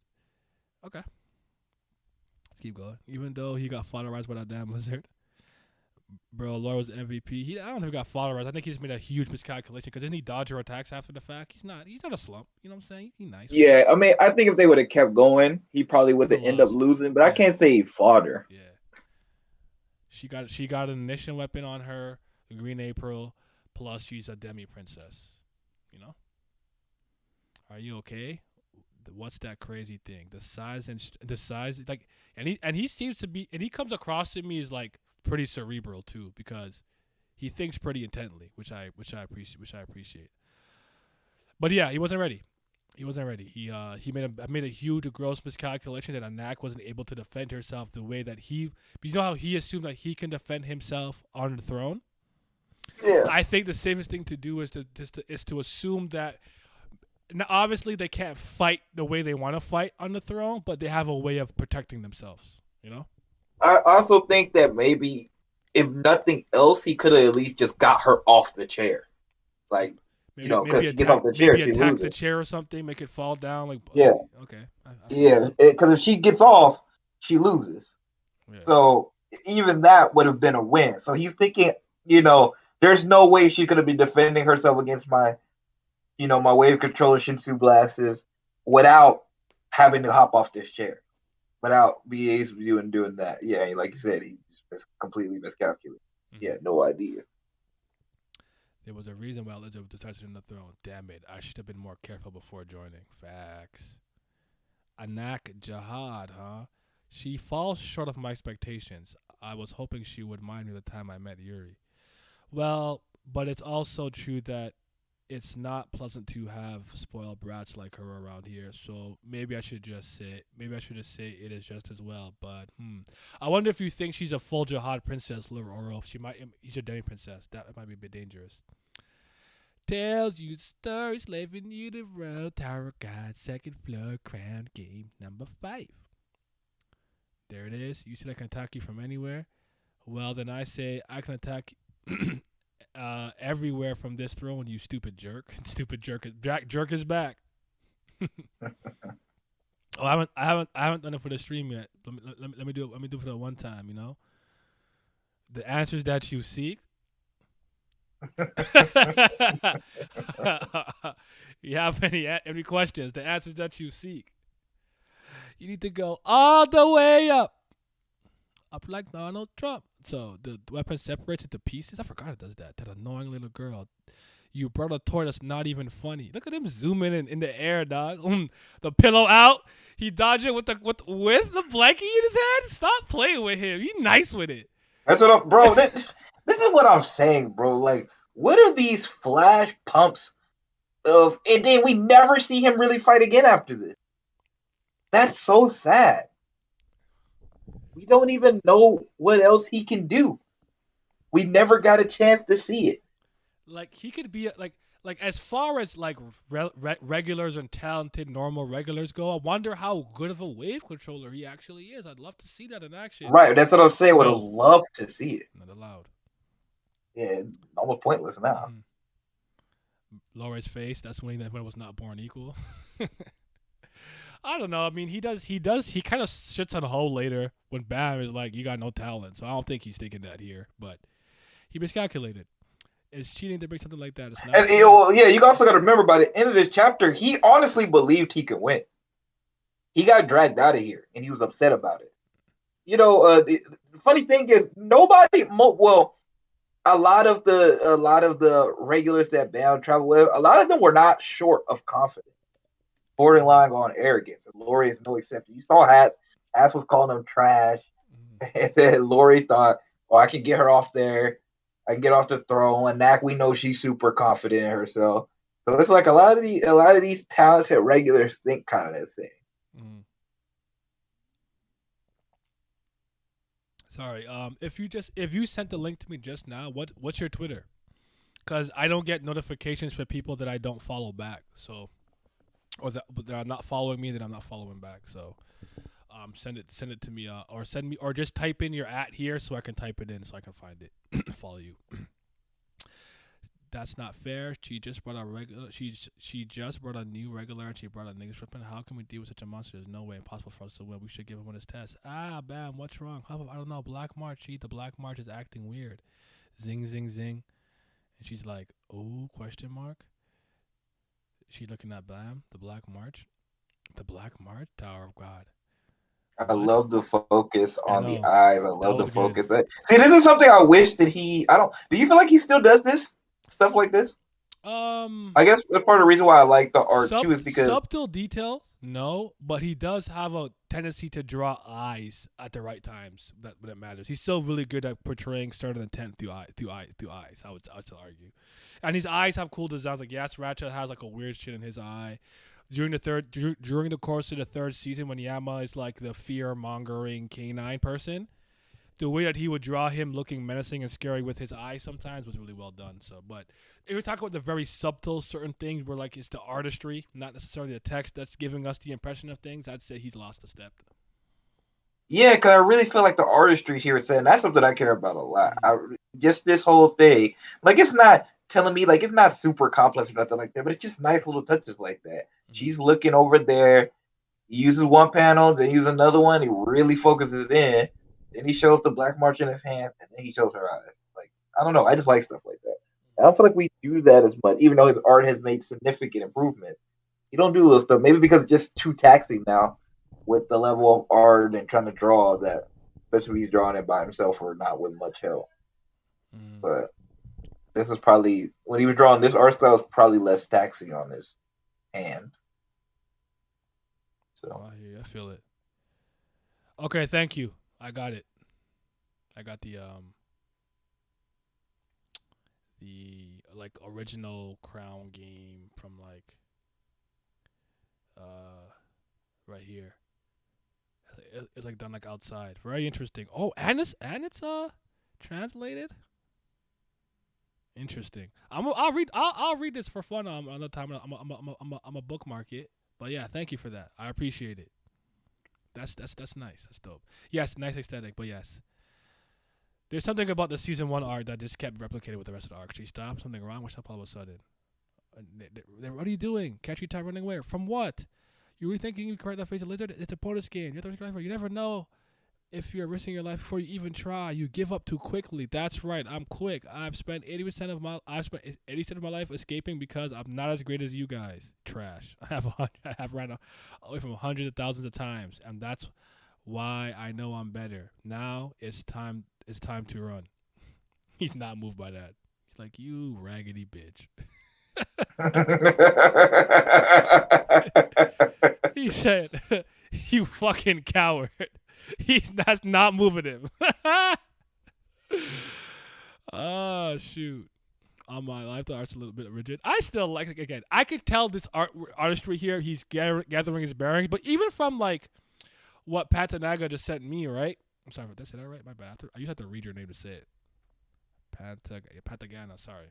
Okay, let's keep going. Even though he got fatherized by that damn lizard, bro, Laura was MVP. I don't know if he got fatherized. I think he just made a huge miscalculation because didn't he dodge her attacks after the fact? He's not a slump. You know what I'm saying? He's nice. Yeah, I mean, I think if they would have kept going, he probably would have ended up losing. But I can't say he fought her. Yeah, she got an ignition weapon on her, the Green April. Plus, she's a demi princess. You know. Are you okay? What's that crazy thing? The size like, and he seems to be, and he comes across to me as like pretty cerebral too, because he thinks pretty intently, which I appreciate. But yeah, he wasn't ready. He made a huge gross miscalculation that Anak wasn't able to defend herself the way that he. You know how he assumed that he can defend himself on the throne. Yeah. I think the safest thing to do is to assume that. Now, obviously, they can't fight the way they want to fight on the throne, but they have a way of protecting themselves, you know? I also think that maybe, if nothing else, he could have at least just got her off the chair. Like, because she gets off the chair, she attack loses. the chair or something, make it fall down. Like, yeah. Okay. Yeah, because if she gets off, she loses. Yeah. So even that would have been a win. So he's thinking, there's no way she's going to be defending herself against my wave controller Shinsu blasts without having to hop off this chair, without being able to doing that. Yeah, like you said, he just completely miscalculated. Mm-hmm. He had no idea. There was a reason why Elizabeth decided on the throne. Damn it, I should have been more careful before joining. Facts. Anak Jihad, huh? She falls short of my expectations. I was hoping she would mind me the time I met Yuri. Well, but it's also true that it's not pleasant to have spoiled brats like her around here. So maybe I should just say it is just as well. But I wonder if you think she's a full jihad princess, or if she's a demi princess. That might be a bit dangerous. Tells you stories, slaving you the road, Tower of God, second floor, crown game number 5. There it is. You said I can attack you from anywhere. Well, then I say I can attack everywhere from this throne. You stupid jerk! Stupid jerk! Jerk is back. Oh, I haven't done it for the stream yet. Let me do it. Let me do it for the one time. You know, the answers that you seek. You have any questions? The answers that you seek. You need to go all the way up like Donald Trump. So the weapon separates into pieces. I forgot it does that. That annoying little girl. You brought a toy that's not even funny. Look at him zooming in the air, dog. The pillow out. He dodged it with the blanket in his hand. Stop playing with him. He nice with it. That's what I'm, bro. This is what I'm saying, bro. Like, what are these flash pumps of? And then we never see him really fight again after this. That's so sad. We don't even know what else he can do. We never got a chance to see it. Like he could be like as far as like regulars and talented normal regulars go. I wonder how good of a wave controller he actually is. I'd love to see that in action. Right, that's what I'm saying. Would have No, loved to see it. not allowed. Yeah, almost pointless now. Laura's face. That's when he was not born equal. I don't know. I mean, he does. He kind of shits on a hole later when Bam is like, "You got no talent." So I don't think he's thinking that here. But he miscalculated. It's cheating to bring something like that. It's not. And yeah, you also got to remember by the end of this chapter, he honestly believed he could win. He got dragged out of here, and he was upset about it. You know, the funny thing is nobody. Well, a lot of the regulars that Bam traveled with, a lot of them were not short of confidence, borderline on arrogance. And Lori is no exception. You saw Haas. Haas was calling them trash, and then Lori thought, "Oh, I can get her off there. I can get off the throne." And Knack, we know she's super confident in herself. So it's like a lot of these talented regulars think kind of that same. Sorry. If you sent the link to me just now, what's your Twitter? Because I don't get notifications for people that I don't follow back. So, or that are not following me, that I'm not following back. So, send it to me, or just type in your @ here so I can type it in so I can find it, follow you. That's not fair. She just brought a regular. She just brought a new regular, and she brought a niggas flipping. How can we deal with such a monster? There's no way. Impossible for us to win. We should give him his test. Bam. What's wrong? I don't know. Black March. The Black March is acting weird. Zing, zing, zing. And she's like, oh, question mark. She looking at Bam. The Black March. The Black March. Tower of God. I love the focus on the know. eyes. I love the was focus. See, this is something I wish that he. I don't. Do you feel like he still does this stuff like this? I guess that's part of the reason why I like the art too is because subtle details. No, but he does have a tendency to draw eyes at the right times. When it matters. He's still really good at portraying certain intent through eyes. I would still argue, and his eyes have cool designs. Like Ratchet has like a weird shit in his eye. During the course of the 3rd season, when Yama is like the fear-mongering canine person, the way that he would draw him looking menacing and scary with his eyes sometimes was really well done. So, but if we talk about the very subtle certain things where like it's the artistry, not necessarily the text that's giving us the impression of things, I'd say he's lost a step. Yeah, because I really feel like the artistry here is saying that's something I care about a lot. Just this whole thing, like it's not telling me like it's not super complex or nothing like that, but it's just nice little touches like that. She's looking over there, he uses one panel, then uses another one, he really focuses in, then he shows the Black March in his hand, and then he shows her eyes. Like, I don't know, I just like stuff like that. I don't feel like we do that as much, even though his art has made significant improvements. He don't do little stuff, maybe because it's just too taxing now with the level of art and trying to draw that, especially when he's drawing it by himself or not with much help. But this is probably, when he was drawing this art style, is probably less taxing on his hand. So I feel it. Okay, thank you. I got it. I got the like original Crown game from like right here. It's like done like outside. Very interesting. Oh, and it's translated. Interesting. I'll read this for fun. Another time. I'm a bookmark it. But yeah, thank you for that. I appreciate it. That's nice. That's dope. Yes, nice aesthetic. But yes, there's something about the season 1 art that just kept replicated with the rest of the arc. She stopped. Something wrong. What's up all of a sudden? What are you doing? Catch you time running away from what? You really thinking you correct that face a lizard? It's a bonus game. You never know if you're risking your life before you even try. You give up too quickly. That's right. I'm quick. I've spent 80% of my life escaping because I'm not as great as you guys. Trash. I have ran away from hundreds of thousands of times, and that's why I know I'm better. Now it's time. It's time to run. He's not moved by that. He's like, you raggedy bitch. He said, you fucking coward. That's not moving him. Oh, shoot. On my life, the art's a little bit rigid. I still like it again. I could tell this artistry here. He's gathering his bearings. But even from like what Patanaga just sent me, right? I'm sorry, did I say that right? My bad. I used to have to read your name to say it. Patagana, sorry.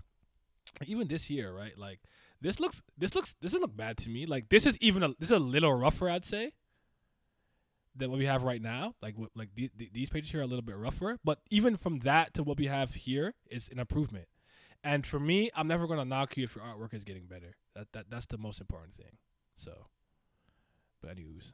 Even this here, right? Like this doesn't look bad to me. Like this is a little rougher, I'd say, than what we have right now. Like these pages here are a little bit rougher, but even from that to what we have here is an improvement. And for me, I'm never gonna knock you if your artwork is getting better. That's the most important thing. So, but anyways.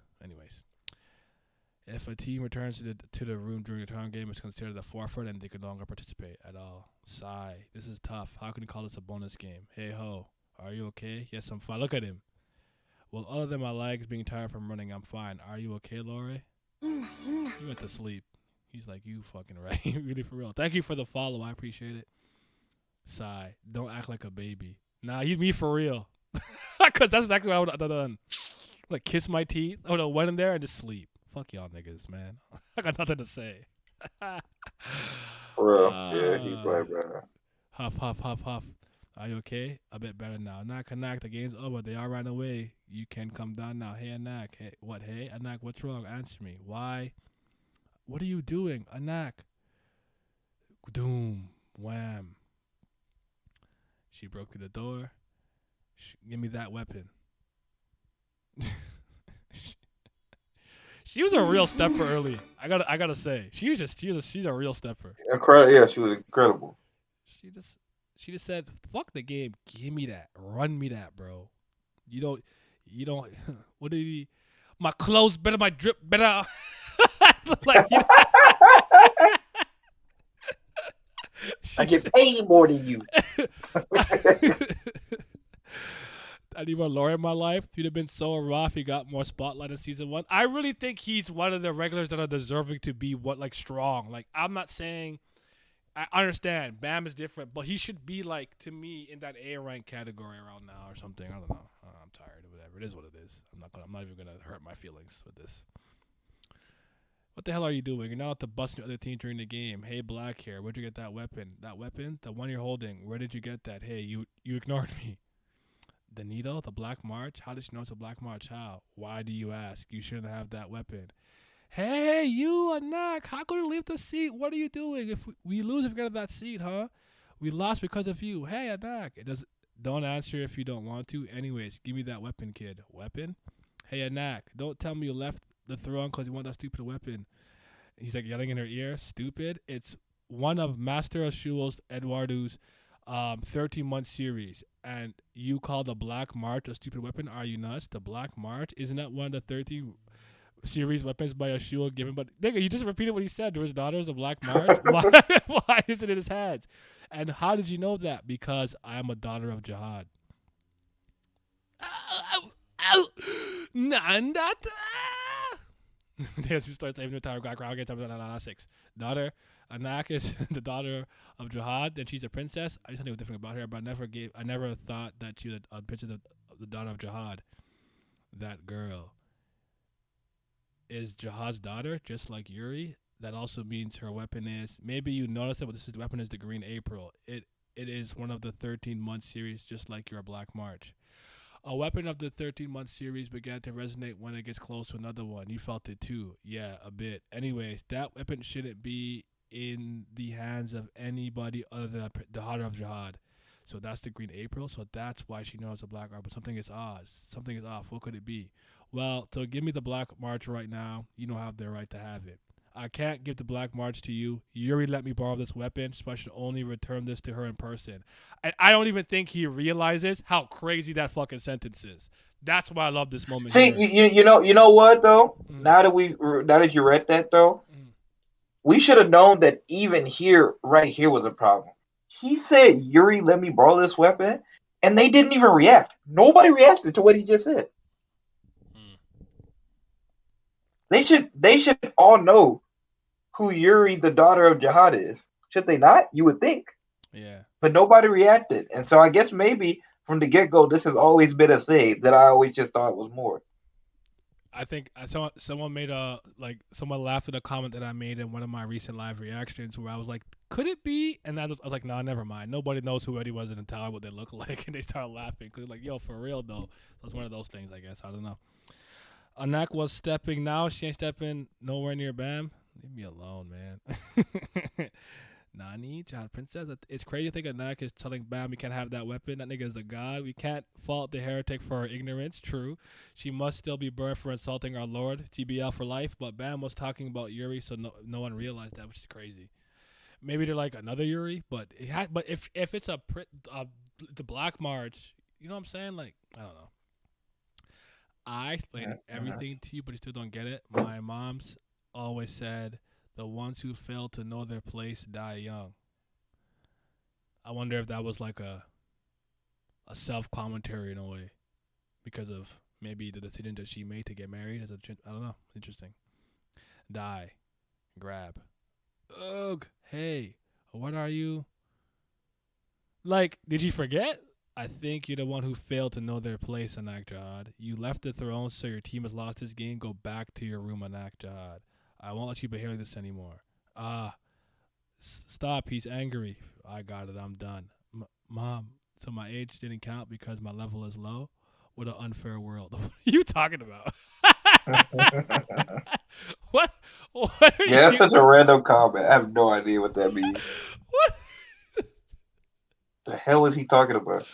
If a team returns to the room during a town game, it's considered a forfeit and they can no longer participate at all. Sigh. This is tough. How can you call this a bonus game? Hey ho. Are you okay? Yes, I'm fine. Look at him. Well, other than my legs being tired from running, I'm fine. Are you okay, Lori? He went to sleep. He's like, you fucking right. Really for real. Thank you for the follow. I appreciate it. Sigh. Don't act like a baby. Nah, you me for real. Because that's exactly what I would have done. Like, kiss my teeth. I would have went in there and just sleep. Fuck y'all niggas, man. I got nothing to say. For real. Yeah, he's right, bro. Huff, huff, huff, huff. Are you okay? A bit better now. Knock, knock. The game's over. They all ran away. You can come down now. Hey, Anak. Hey, what? Hey, Anak, what's wrong? Answer me. Why? What are you doing? Anak. Doom. Wham. She broke through the door. Give me that weapon. She was a real stepper early. I gotta say, she's a real stepper. Incredible. Yeah, she was incredible. She just said, "Fuck the game. Give me that. Run me that, bro. You don't. What did he? My clothes better. My drip better." Like, you know, I get paid more than you. I need more lore in my life. He'd have been so rough. He got more spotlight in season 1. I really think he's one of the regulars that are deserving to be strong. Like, I'm not saying, I understand Bam is different, but he should be like, to me, in that A rank category around now or something. I don't know. I'm tired of whatever. It is what it is. I'm not even gonna hurt my feelings with this. What the hell are you doing? You're not out to bust your other team during the game. Hey, black hair, where'd you get that weapon? That weapon? The one you're holding. Where did you get that? Hey, you ignored me. The needle? The Black March? How did you know it's a Black March? How? Why do you ask? You shouldn't have that weapon. Hey, you, Anak, how could you leave the seat? What are you doing? If we lose if we get that seat, huh? We lost because of you. Hey, Anak. Don't answer if you don't want to. Anyways, give me that weapon, kid. Weapon? Hey, Anak, don't tell me you left the throne because you want that stupid weapon. He's like yelling in her ear. Stupid. It's one of Master Ashul's Eduardo's 13-month series, and you call the Black March a stupid weapon? Are you nuts? The Black March? Isn't that one of the 13 series weapons by Ashul given? But nigga, you just repeated what he said to his daughters, the Black March. Why is it in his hands? And how did you know that? Because I am a daughter of Jihad. Nandat. Yes, you start saving the entire background again. 6. Daughter. Anak is the daughter of Jihad, and she's a princess. I just knew different about her, but I never thought that she was a picture of the daughter of Jihad. That girl is Jihad's daughter, just like Yuri. That also means her weapon is. Maybe you noticed it, but the weapon is the Green April. It It is one of the 13-month series, just like your Black March. A weapon of the 13-month series began to resonate when it gets close to another one. You felt it too. Yeah, a bit. Anyways, that weapon shouldn't be in the hands of anybody other than the daughter of Jihad. So that's the Green April. So that's why she knows the Black Art. But something is odd. Something is off. What could it be? Well, to give me the Black March right now, you don't have the right to have it. I can't give the Black March to you. Yuri let me borrow this weapon, so I should only return this to her in person. And I don't even think he realizes how crazy that fucking sentence is. That's why I love this moment See, here. you know what though? Mm, Now that you read that though, mm. we should have known that even here, right here, was a problem. He said, "Yuri, let me borrow this weapon," and they didn't even react. Nobody reacted to what he just said. Mm. They should all know who Yuri, the daughter of Jihad, is. Should they not? You would think, Yeah. but nobody reacted, and so I guess maybe from the get go, this has always been a thing that I always just thought was more. I think I saw someone made someone laughed at a comment that I made in one of my recent live reactions where I was like, "Could it be?" And I was like, "No, never mind. Nobody knows who anyone was in the tower, what they look like," and they started laughing because like, "Yo, for real though." So it's one of those things, I guess. I don't know. Anak was stepping now. She ain't stepping nowhere near Bam. Leave me alone, man. Nani, child princess. It's crazy to think Anak is telling Bam we can't have that weapon. That nigga is the god. We can't fault the heretic for her ignorance. True. She must still be burned for insulting our Lord. TBL for life. But Bam was talking about Yuri, so no one realized that, which is crazy. Maybe they're like another Yuri, but but if it's the Black March, you know what I'm saying? Like, I don't know. I explained everything to you, but you still don't get it. My mom's always said the ones who fail to know their place die young. I wonder if that was like a self commentary in a way because of maybe the decision that she made to get married as I don't know. Interesting. Die. Grab. Ugh. Hey. What are you? Like, did you forget? I think you're the one who failed to know their place, Anak Jihad. You left the throne, so your team has lost this game. Go back to your room, Anak Jihad. I won't let you behave like this anymore. Stop. He's angry. I got it. I'm done. Mom, so my age didn't count because my level is low? What an unfair world. What are you talking about? what? What are Yeah, that's you? such a random comment. I have no idea what that means. What? The hell is he talking about?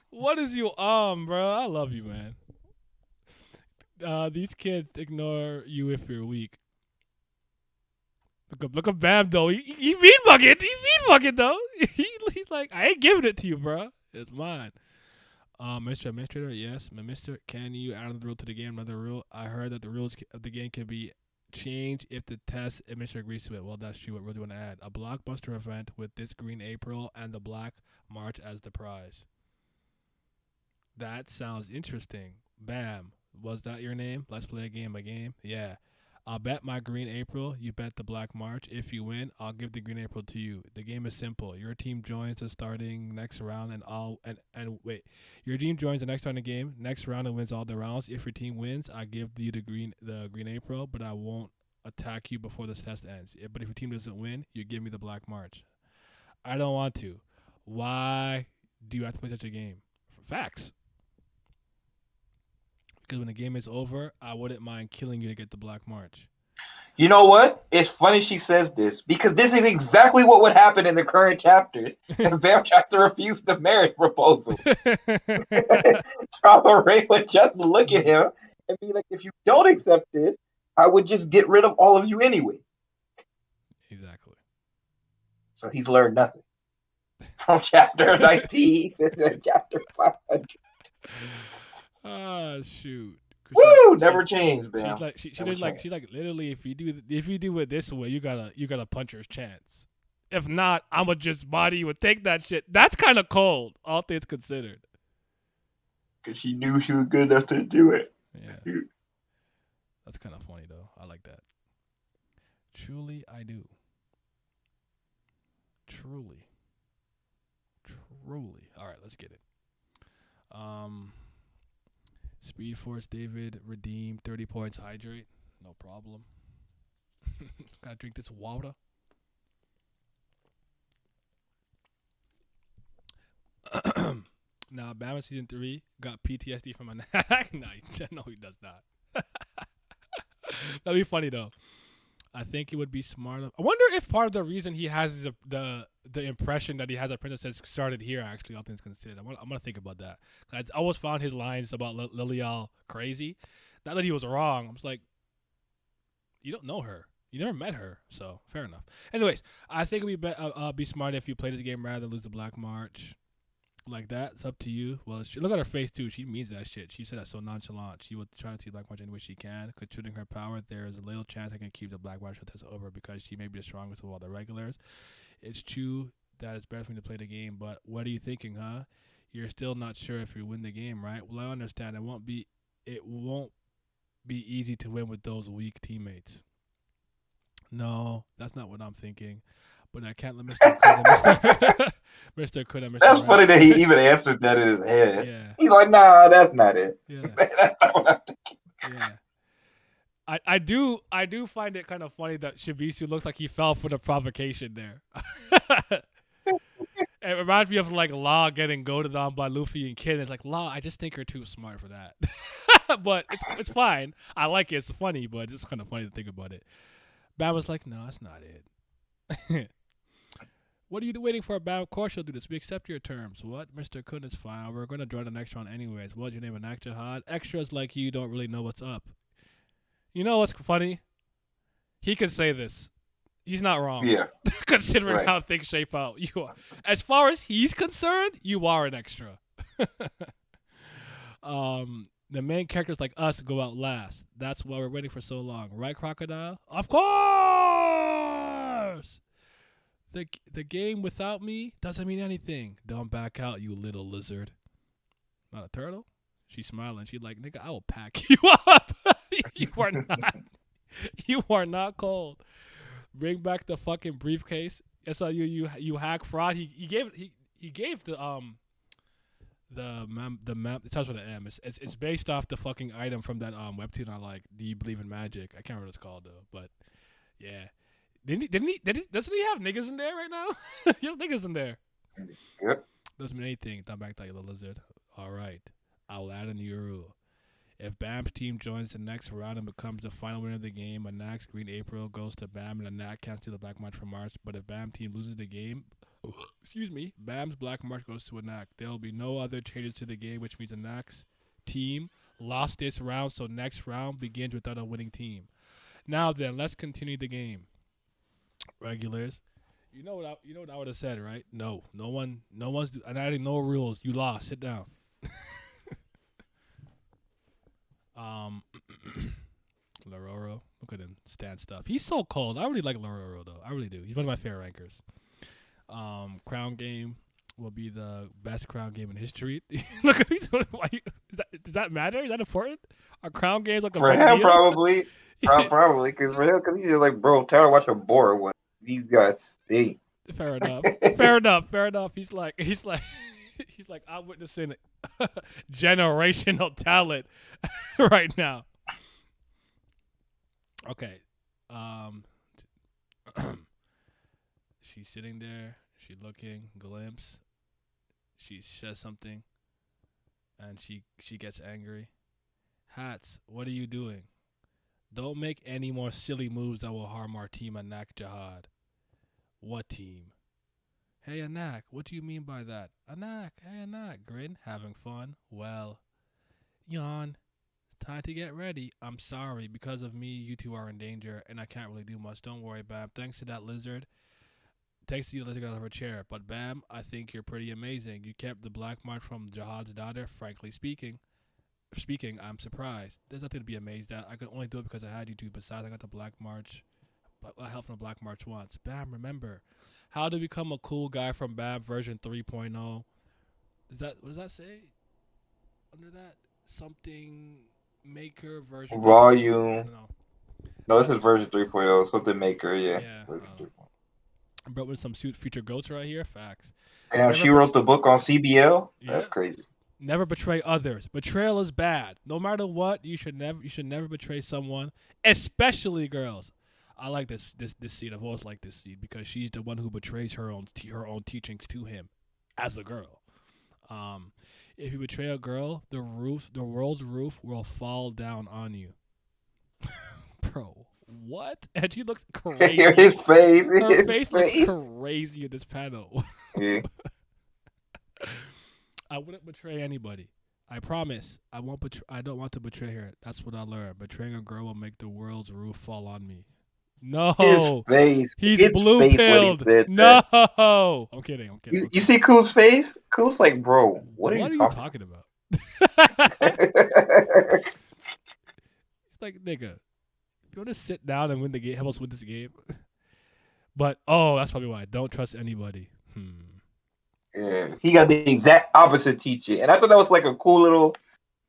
What is you bro? I love you, man. These kids ignore you if you're weak. Look up Bam though. He mean bucket. He mean bucket though. He's like, I ain't giving it to you, bro. It's mine. Mr. Administrator, yes, Mister. Can you add another rule to the game? Another rule. I heard that the rules of the game can be changed if the test administrator agrees to it. Well, that's true. What rule do you want to add? A blockbuster event with this Green April and the Black March as the prize. That sounds interesting. Bam. Was that your name? Let's play a game. A game? Yeah. I'll bet my Green April. You bet the Black March. If you win, I'll give the Green April to you. The game is simple. Your team joins the starting next round and wait. Your team joins the next round of the game, next round and wins all the rounds. If your team wins, I give you the Green April, but I won't attack you before this test ends. But if your team doesn't win, you give me the Black March. I don't want to. Why do you have to play such a game? Facts. Because when the game is over, I wouldn't mind killing you to get the Black March. You know what? It's funny she says this because this is exactly what would happen in the current chapters if Bam tried to refuse the marriage proposal. Trauma Ray would just look at him and be like, if you don't accept this, I would just get rid of all of you anyway. Exactly. So he's learned nothing from chapter 19 to chapter 500. Shoot. Woo! Never changed, Bam. She's like she's like literally if you do it this way, you gotta punch her chance. If not, I'ma just body you and take that shit. That's kind of cold, all things considered. Because she knew she was good enough to do it. Yeah, that's kind of funny though. I like that. Truly, I do. Truly. All right, let's get it. Speed Force David redeem 30 points. Hydrate, no problem. Gotta drink this water. Now, Bama season 3 got PTSD from a hack. No, he does not. That'd be funny though. I think it would be smart. I wonder if part of the reason he has the impression that he has a princess started here. Actually, all things considered, I'm gonna think about that. I always found his lines about Lilial crazy. Not that he was wrong. I was like, you don't know her. You never met her, so fair enough. Anyways, I think it'd be smart if you play this game rather than lose the Black March. Like that, it's up to you. Well, look at her face too. She means that shit. She said that so nonchalant. She would try to see Black March any way she can. Considering her power, there is a little chance I can keep the Black March test over because she may be the strongest of all the regulars. It's true that it's better for me to play the game, but what are you thinking, huh? You're still not sure if you win the game, right? Well, I understand. It won't be easy to win with those weak teammates. No, that's not what I'm thinking. But I can't let Mr. Mr. Mr. That's Right. funny that he even answered that in his head. Yeah. He's like, nah, that's not it. Yeah. That's not what I'm thinking. Yeah. I do find it kind of funny that Shibisu looks like he fell for the provocation there. It reminds me of like Law getting goaded on by Luffy and Kid. It's like, Law, I just think you're too smart for that. But it's fine. I like it. It's funny, but it's kind of funny to think about it. Bam was like, no, that's not it. What are you waiting for, Bam? Of course you'll do this. We accept your terms. What? Mr. Kun is fine. We're going to join the next round anyways. What's your name? Anak Jihad? Extras like you don't really know what's up. You know what's funny? He could say this. He's not wrong. Yeah. Considering how things shape out. You are. As far as he's concerned, you are an extra. The main characters like us go out last. That's why we're waiting for so long. Right, Crocodile? Of course! The game without me doesn't mean anything. Don't back out, you little lizard. Not a turtle? She's smiling. She's like, nigga, I will pack you up. You are not cold. Bring back the fucking briefcase. That's how you hack fraud. He gave the map. It starts with an M. It's based off the fucking item from that webtoon I like. Do you believe in magic? I can't remember what it's called though. But yeah, doesn't he have niggas in there right now? He has niggas in there. Yep. Doesn't mean anything. Don't back that, you little lizard. All right, I'll add a new rule. If Bam's team joins the next round and becomes the final winner of the game, Anak's Green April goes to Bam, and Anak can't steal the Black March from March. But if Bam team loses the game, Bam's Black March goes to Anak. There will be no other changes to the game, which means Anak's team lost this round, so next round begins without a winning team. Now then, let's continue the game. Regulars, you know what I would have said, right? No one's adding no rules. You lost. Sit down. Lororo, look at him stand stuff. He's so cold. I really like Lororo though. I really do. He's one of my favorite rankers. Crown game will be the best crown game in history. Look at these. Does that matter? Is that important? Are crown games like a for big him, deal? probably, because for him, because he's just like, bro, Tyler, watch a board when these guys stink. Fair enough. He's like, I'm witnessing generational talent right now. Okay. She's sitting there. She's looking. Glimpse. She says something, and she gets angry. Hats, what are you doing? Don't make any more silly moves that will harm our team, Anak Jihad. What team? Hey, Anak, what do you mean by that? Anak, hey, Anak, grin, having fun. Well, yawn. It's time to get ready. I'm sorry. Because of me, you two are in danger, and I can't really do much. Don't worry, Bam. Thanks to that lizard. Thanks to you, lizard, out of her chair. But, Bam, I think you're pretty amazing. You kept the Black March from Jihad's daughter, frankly speaking. I'm surprised. There's nothing to be amazed at. I could only do it because I had you two. Besides, I got the Black March. But I helped from the Black March once. Bam, remember. How to become a cool guy from Bam version 3.0. What does that say? Under that? Something maker version. Volume. I don't know. No, this is version 3.0. Something maker, yeah. But with some future goats right here, facts. Damn, she wrote the book on CBL? Yeah. That's crazy. Never betray others. Betrayal is bad. No matter what, you should never betray someone, especially girls. I like this scene. I've always liked this scene because she's the one who betrays her own teachings to him as a girl. Um, if you betray a girl, the world's roof will fall down on you. Bro, what? And she looks crazy. His face, Her his face looks face. crazy in this panel. Yeah. I wouldn't betray anybody. I promise. I won't. I don't want to betray her. That's what I learned. Betraying a girl will make the world's roof fall on me. His No, face. he's His blue face when he pilled. said that. No, I'm kidding. I'm kidding. You, I'm you kidding. see Cool's face? Cool's like, bro, what are you What are you talking talking about? about? It's like, nigga, if you want to sit down and win the game, help us win this game. But that's probably why I don't trust anybody. Yeah. He got the exact opposite teaching. And I thought that was like a cool little,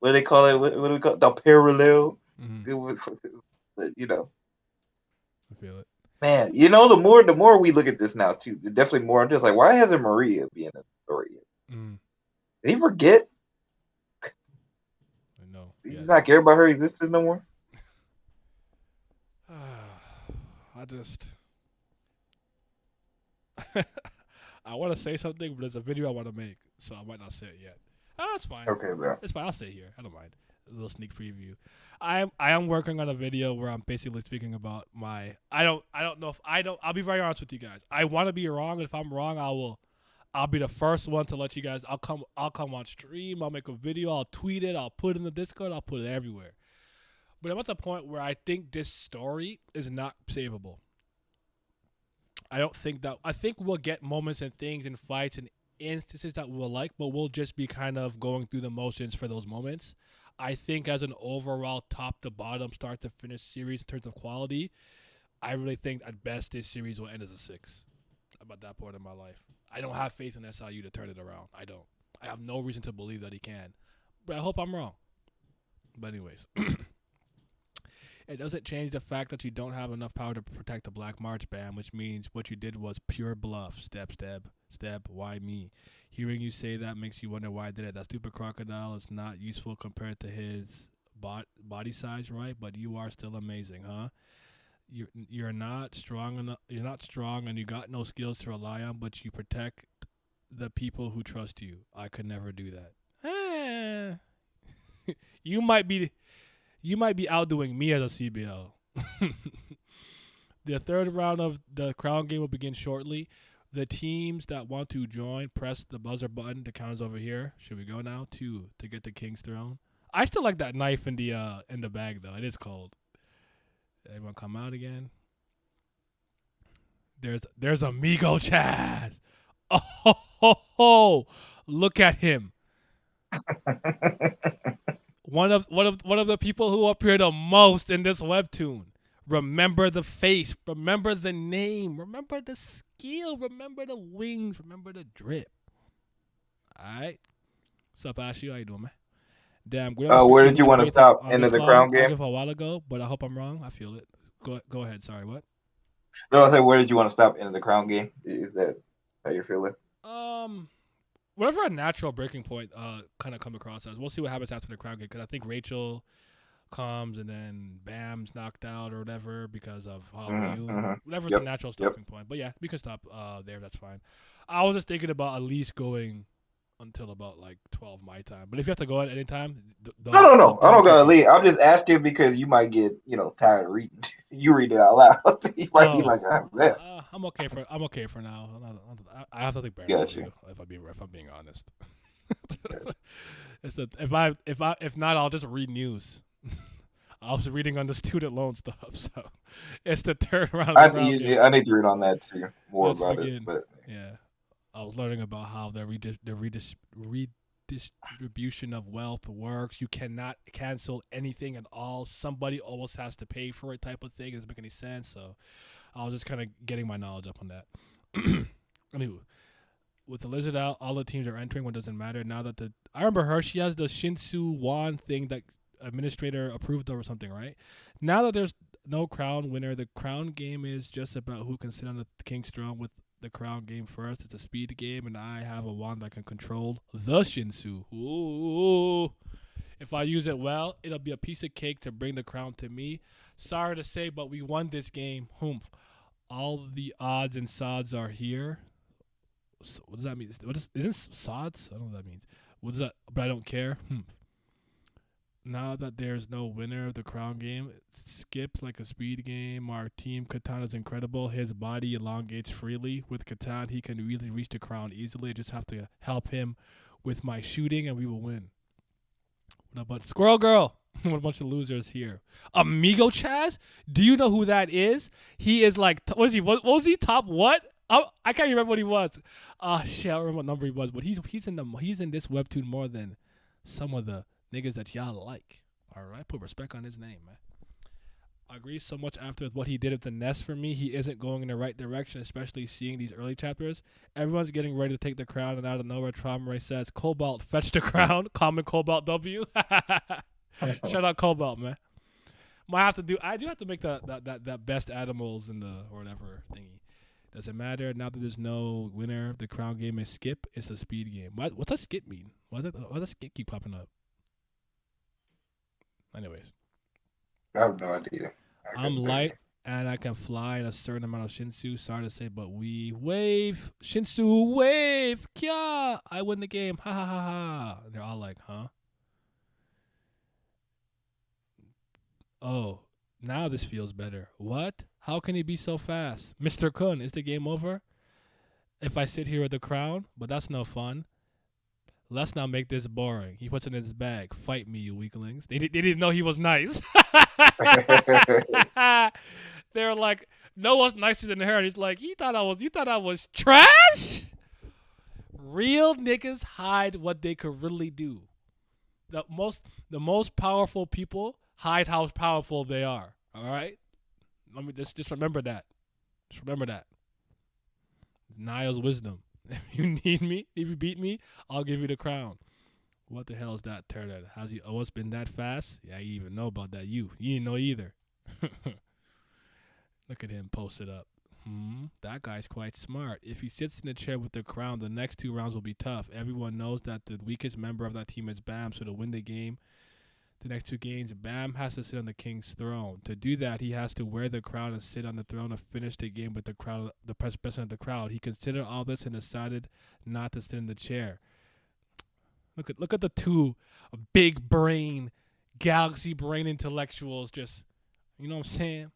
what do they call it? What do we call it? The parallel. Mm-hmm. It was, you know. I feel it. Man, you know, the more we look at this now too, definitely more. I'm just like, why hasn't Maria been in the story yet? Mm, Did he forget? I know. He's Yes. not care about her existence no more. I just. I want to say something, but there's a video I want to make, so I might not say it yet. That's fine. Okay, bro. It's fine. I'll stay here. I don't mind. A little sneak preview. I am working on a video where I'm basically speaking about my. I don't know if I don't. I'll be very honest with you guys. I want to be wrong. If I'm wrong, I'll be the first one to let you guys. I'll come on stream. I'll make a video. I'll tweet it. I'll put it in the Discord. I'll put it everywhere. But I'm at the point where I think this story is not savable. I don't think that. I think we'll get moments and things and fights and instances that we'll like, but we'll just be kind of going through the motions for those moments. I think as an overall top to bottom, start to finish series in terms of quality, I really think at best this series will end as a 6. I'm at that point in my life. I don't have faith in SIU to turn it around. I don't. I have no reason to believe that he can. But I hope I'm wrong. But anyways. It doesn't change the fact that you don't have enough power to protect the Black March ban, which means what you did was pure bluff. Step, why me? Hearing you say that makes you wonder why I did it. That stupid crocodile is not useful compared to his body size, right? But you are still amazing, huh? You're not strong enough. You're not strong, and you got no skills to rely on. But you protect the people who trust you. I could never do that. You might be outdoing me as a CBL. The third round of the crown game will begin shortly. The teams that want to join, press the buzzer button. The count is over here. Should we go now? 2 to get the king's throne. I still like that knife in the bag though. It is cold. Everyone come out again. There's Amigo Chaz. Oh, look at him. One of the people who appear the most in this webtoon. Remember the face. Remember the name. Remember the skill. Remember the wings. Remember the drip. Alright. What's up, Ashley? How you doing, man? Damn, Where did you want to stop? End of the crown I game? give a while ago, but I hope I'm wrong. I feel it. Go ahead. Sorry, what? No, I said, where did you want to stop? End of the crown game? Is that how you're feeling? Whatever a natural breaking point kind of come across as. We'll see what happens after the crown game, because I think Rachel comes and then Bam's knocked out or whatever because of whatever's the natural stopping point. But yeah, we can stop there. That's fine. I was just thinking about at least going until about like 12 my time. But if you have to go at any time, No. I don't gotta leave. I'm just asking because you might get tired of reading. You read it out loud. You might be like, man. I'm okay for now. I have nothing better Gotcha. to do if I'm being honest. If not, I'll just read news. I was reading on the student loan stuff, so it's the third round. I need to read on that too. More Let's about begin. it, but yeah, I was learning about how the redistribution of wealth works. You cannot cancel anything at all. Somebody always has to pay for it, type of thing. It doesn't make any sense. So I was just kind of getting my knowledge up on that. Anywho, with the lizard out, all the teams are entering. What doesn't matter now that I remember her. She has the Shinsu Wan thing that administrator approved of or something, right? Now that there's no crown winner, the crown game is just about who can sit on the king's throne with the crown game first. It's a speed game, and I have a wand that can control the Shinsu. Ooh. If I use it well, it'll be a piece of cake to bring the crown to me. Sorry to say, but we won this game. Humph. All the odds and sods are here. What does that mean? Isn't sods? I don't know what that means. What does that? But I don't care. Now that there's no winner of the crown game, it's skipped like a speed game. Our team Catan is incredible. His body elongates freely. With Catan, he can really reach the crown easily. I just have to help him with my shooting, and we will win. What about Squirrel Girl? What a bunch of losers here. Amigo Chaz? Do you know who that is? He is like, what is he? What was he? Top what? I can't remember what he was. Shit, I don't remember what number he was, but he's in this webtoon more than some of the niggas that y'all like. All right, put respect on his name, man. I agree so much after what he did at the nest for me. He isn't going in the right direction, especially seeing these early chapters. Everyone's getting ready to take the crown, and out of nowhere, Traumray says, Cobalt, fetch the crown. Common Cobalt W. Shout out Cobalt, man. I do have to make that best animals in the or whatever thingy. Doesn't matter. Now that there's no winner, the crown game is skip. It's a speed game. What's a skip mean? Why does skip keep popping up? Anyways. I have no idea. I'm light and I can fly in a certain amount of Shinsu. Sorry to say, but we wave. Shinsu wave. Kya. I win the game. Ha ha ha ha. And they're all like, huh? Oh, now this feels better. What? How can he be so fast? Mr. Kun, is the game over? If I sit here with the crown, but that's no fun. Let's not make this boring. He puts it in his bag. Fight me, you weaklings. They didn't know he was nice. They were like, no one's nicer than her. And he's like, you thought I was trash? Real niggas hide what they could really do. The most powerful people hide how powerful they are. All right? Let me just remember that. Just remember that. It's Niall's wisdom. If you need me, if you beat me, I'll give you the crown. What the hell is that turtle? Has he always been that fast? Yeah, you even know about that. You didn't know either. Look at him post it up. That guy's quite smart. If he sits in the chair with the crown, the next 2 rounds will be tough. Everyone knows that the weakest member of that team is Bam, so to win the game, the next 2 games, Bam has to sit on the king's throne. To do that, he has to wear the crown and sit on the throne and finish the game with the crowd, the president of the crowd. He considered all this and decided not to sit in the chair. Look at the 2 big brain, galaxy brain intellectuals. Just, you know what I'm saying?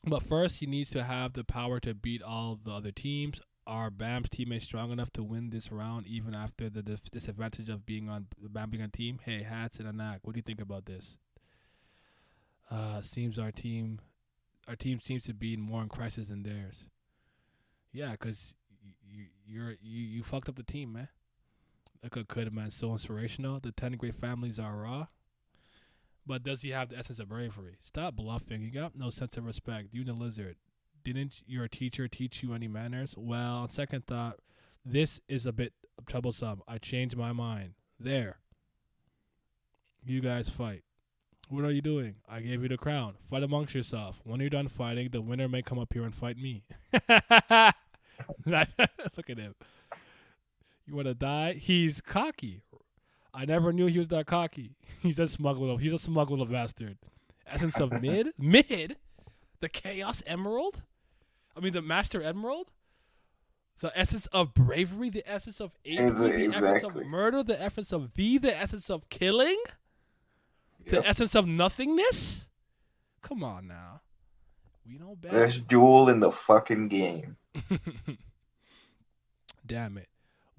But first, he needs to have the power to beat all the other teams. Are Bam's teammates strong enough to win this round, even after the disadvantage of Bam being on team? Hey, Hats and Anak, what do you think about this? Seems our team seems to be more in crisis than theirs. Yeah, cause you fucked up the team, man. Look at Good Man, so inspirational. The 10 great families are raw. But does he have the essence of bravery? Stop bluffing. You got no sense of respect. You and the lizard. Didn't your teacher teach you any manners? Well, on second thought, this is a bit troublesome. I changed my mind. There. You guys fight. What are you doing? I gave you the crown. Fight amongst yourself. When you're done fighting, the winner may come up here and fight me. Look at him. You want to die? He's cocky. I never knew he was that cocky. He's a smug little bastard. Essence of mid? Mid? The Chaos Emerald? I mean, the Master Emerald? The essence of bravery? The essence of athery? The essence of murder? The essence of V? The essence of killing? Yep. The essence of nothingness? Come on now. We know better. Best jewel in the fucking game. Damn it.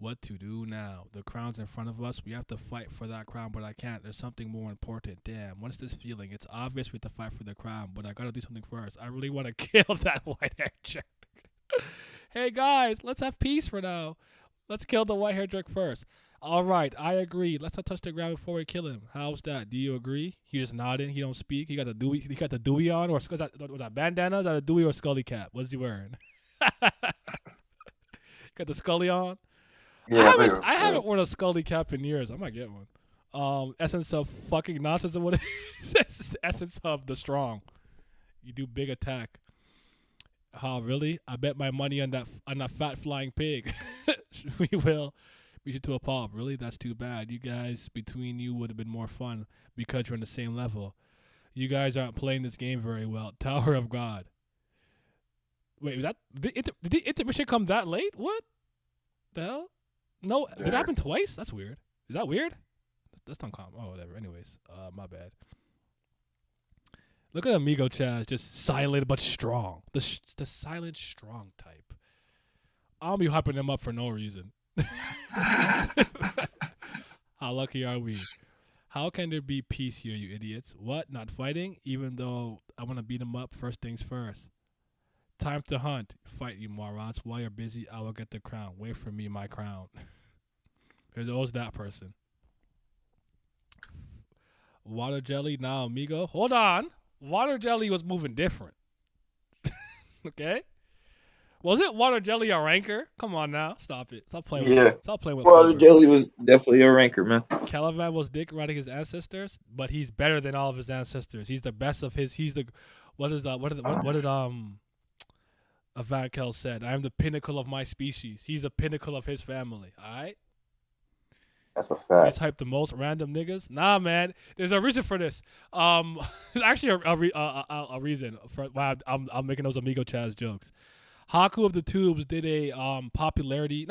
What to do now? The crown's in front of us. We have to fight for that crown, but I can't. There's something more important. Damn, what's this feeling? It's obvious we have to fight for the crown, but I gotta do something first. I really want to kill that white-haired jerk. Hey, guys, let's have peace for now. Let's kill the white-haired jerk first. All right, I agree. Let's not touch the ground before we kill him. How's that? Do you agree? He just nodding. He don't speak. He got the Dewey on, or was that bandana? Is that a Dewey or a Scully cap? What's he wearing? Got the Scully on. Yeah, I haven't worn a Scully cap in years. I might get one. Essence of fucking nonsense or what it is. It's the essence of the strong. You do big attack. Oh, really? I bet my money on that fat flying pig. We will beat you to a pulp. Really? That's too bad. You guys, between you, would have been more fun because you're on the same level. You guys aren't playing this game very well. Tower of God. Wait, was that did the intermission come that late? What the hell? No, did it happen twice? That's weird. Is that weird? That's not common. Oh, whatever. Anyways, my bad. Look at Amigo Chaz, just silent but strong. The silent strong type. I'll be hyping them up for no reason. How lucky are we? How can there be peace here, you idiots? What? Not fighting? Even though I want to beat them up, first things first. Time to hunt. Fight, you morons. While you're busy, I will get the crown. Wait for me, my crown. There's always that person. Water jelly, now amigo. Hold on. Water jelly was moving different. Okay? Was it water jelly a ranker? Come on now. Stop it. Stop playing with Stop playing with Water flavor. jelly was definitely a ranker, man. Caliban was dick riding his ancestors, but he's better than all of his ancestors. He's the best of his. He's the what did Avankel said? I am the pinnacle of my species. He's the pinnacle of his family. All right. That's a fact. He's hyped the most random niggas. Nah, man. There's a reason for this. There's actually a reason for why I'm making those Amigo Chaz jokes. Haku of the Tubes did a not popularity.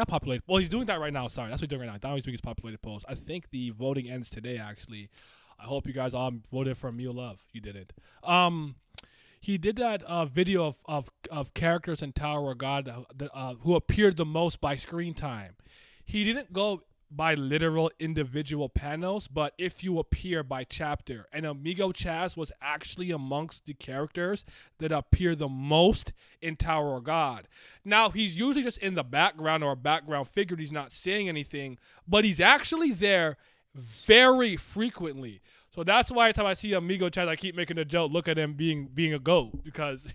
Well, he's doing that right now. Sorry, that's what he's doing right now. He's doing his populated post. I think the voting ends today. Actually, I hope you guys all voted for Mew Love. You didn't. He did that video of characters in Tower of God who appeared the most by screen time. He didn't go by literal individual panels, but if you appear by chapter. And Amigo Chaz was actually amongst the characters that appear the most in Tower of God. Now, he's usually just in the background or a background figure. He's not saying anything, but he's actually there very frequently. So that's why every time I see Amigo Chaz, I keep making a joke. Look at him being a goat, because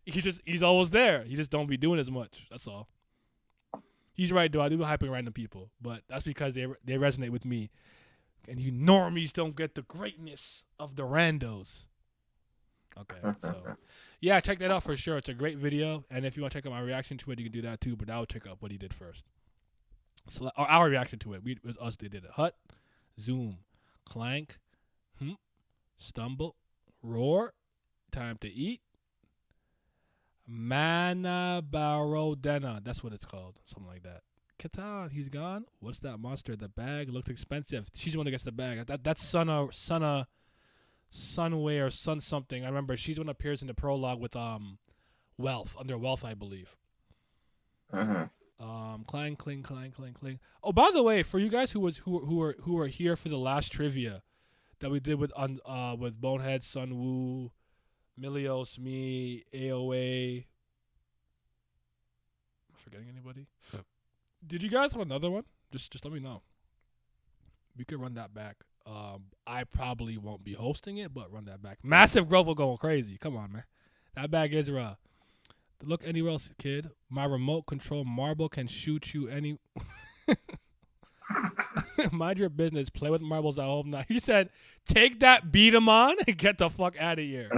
he's always there. He just don't be doing as much. That's all. He's right, though. I do be hyping random people, but that's because they resonate with me. And you normies don't get the greatness of the randos. Okay, so yeah, check that out for sure. It's a great video, and if you want to check out my reaction to it, you can do that too. But I'll check out what he did first. So, or our reaction to it. It was us that did it. Hut, zoom, clank, stumble, roar, time to eat. Manabarodena. That's what it's called. Something like that. Katan, he's gone. What's that monster? The bag looks expensive. She's the one that gets the bag. That's Sunway or Sun something. I remember she's the one that appears in the prologue with Wealth. Under Wealth, I believe. Clang, cling, clang, cling, cling. Oh, by the way, for you guys who are here for the last trivia that we did with Bonehead, Sunwoo, Milios, me, AOA. Am I forgetting anybody? Did you guys want another one? Just let me know. We could run that back. I probably won't be hosting it, but run that back. Massive Growth will go crazy. Come on, man. That bag is raw. Look anywhere else, kid. My remote control marble can shoot you any. Mind your business. Play with marbles at home now. He said, take that, beat him on, and get the fuck out of here.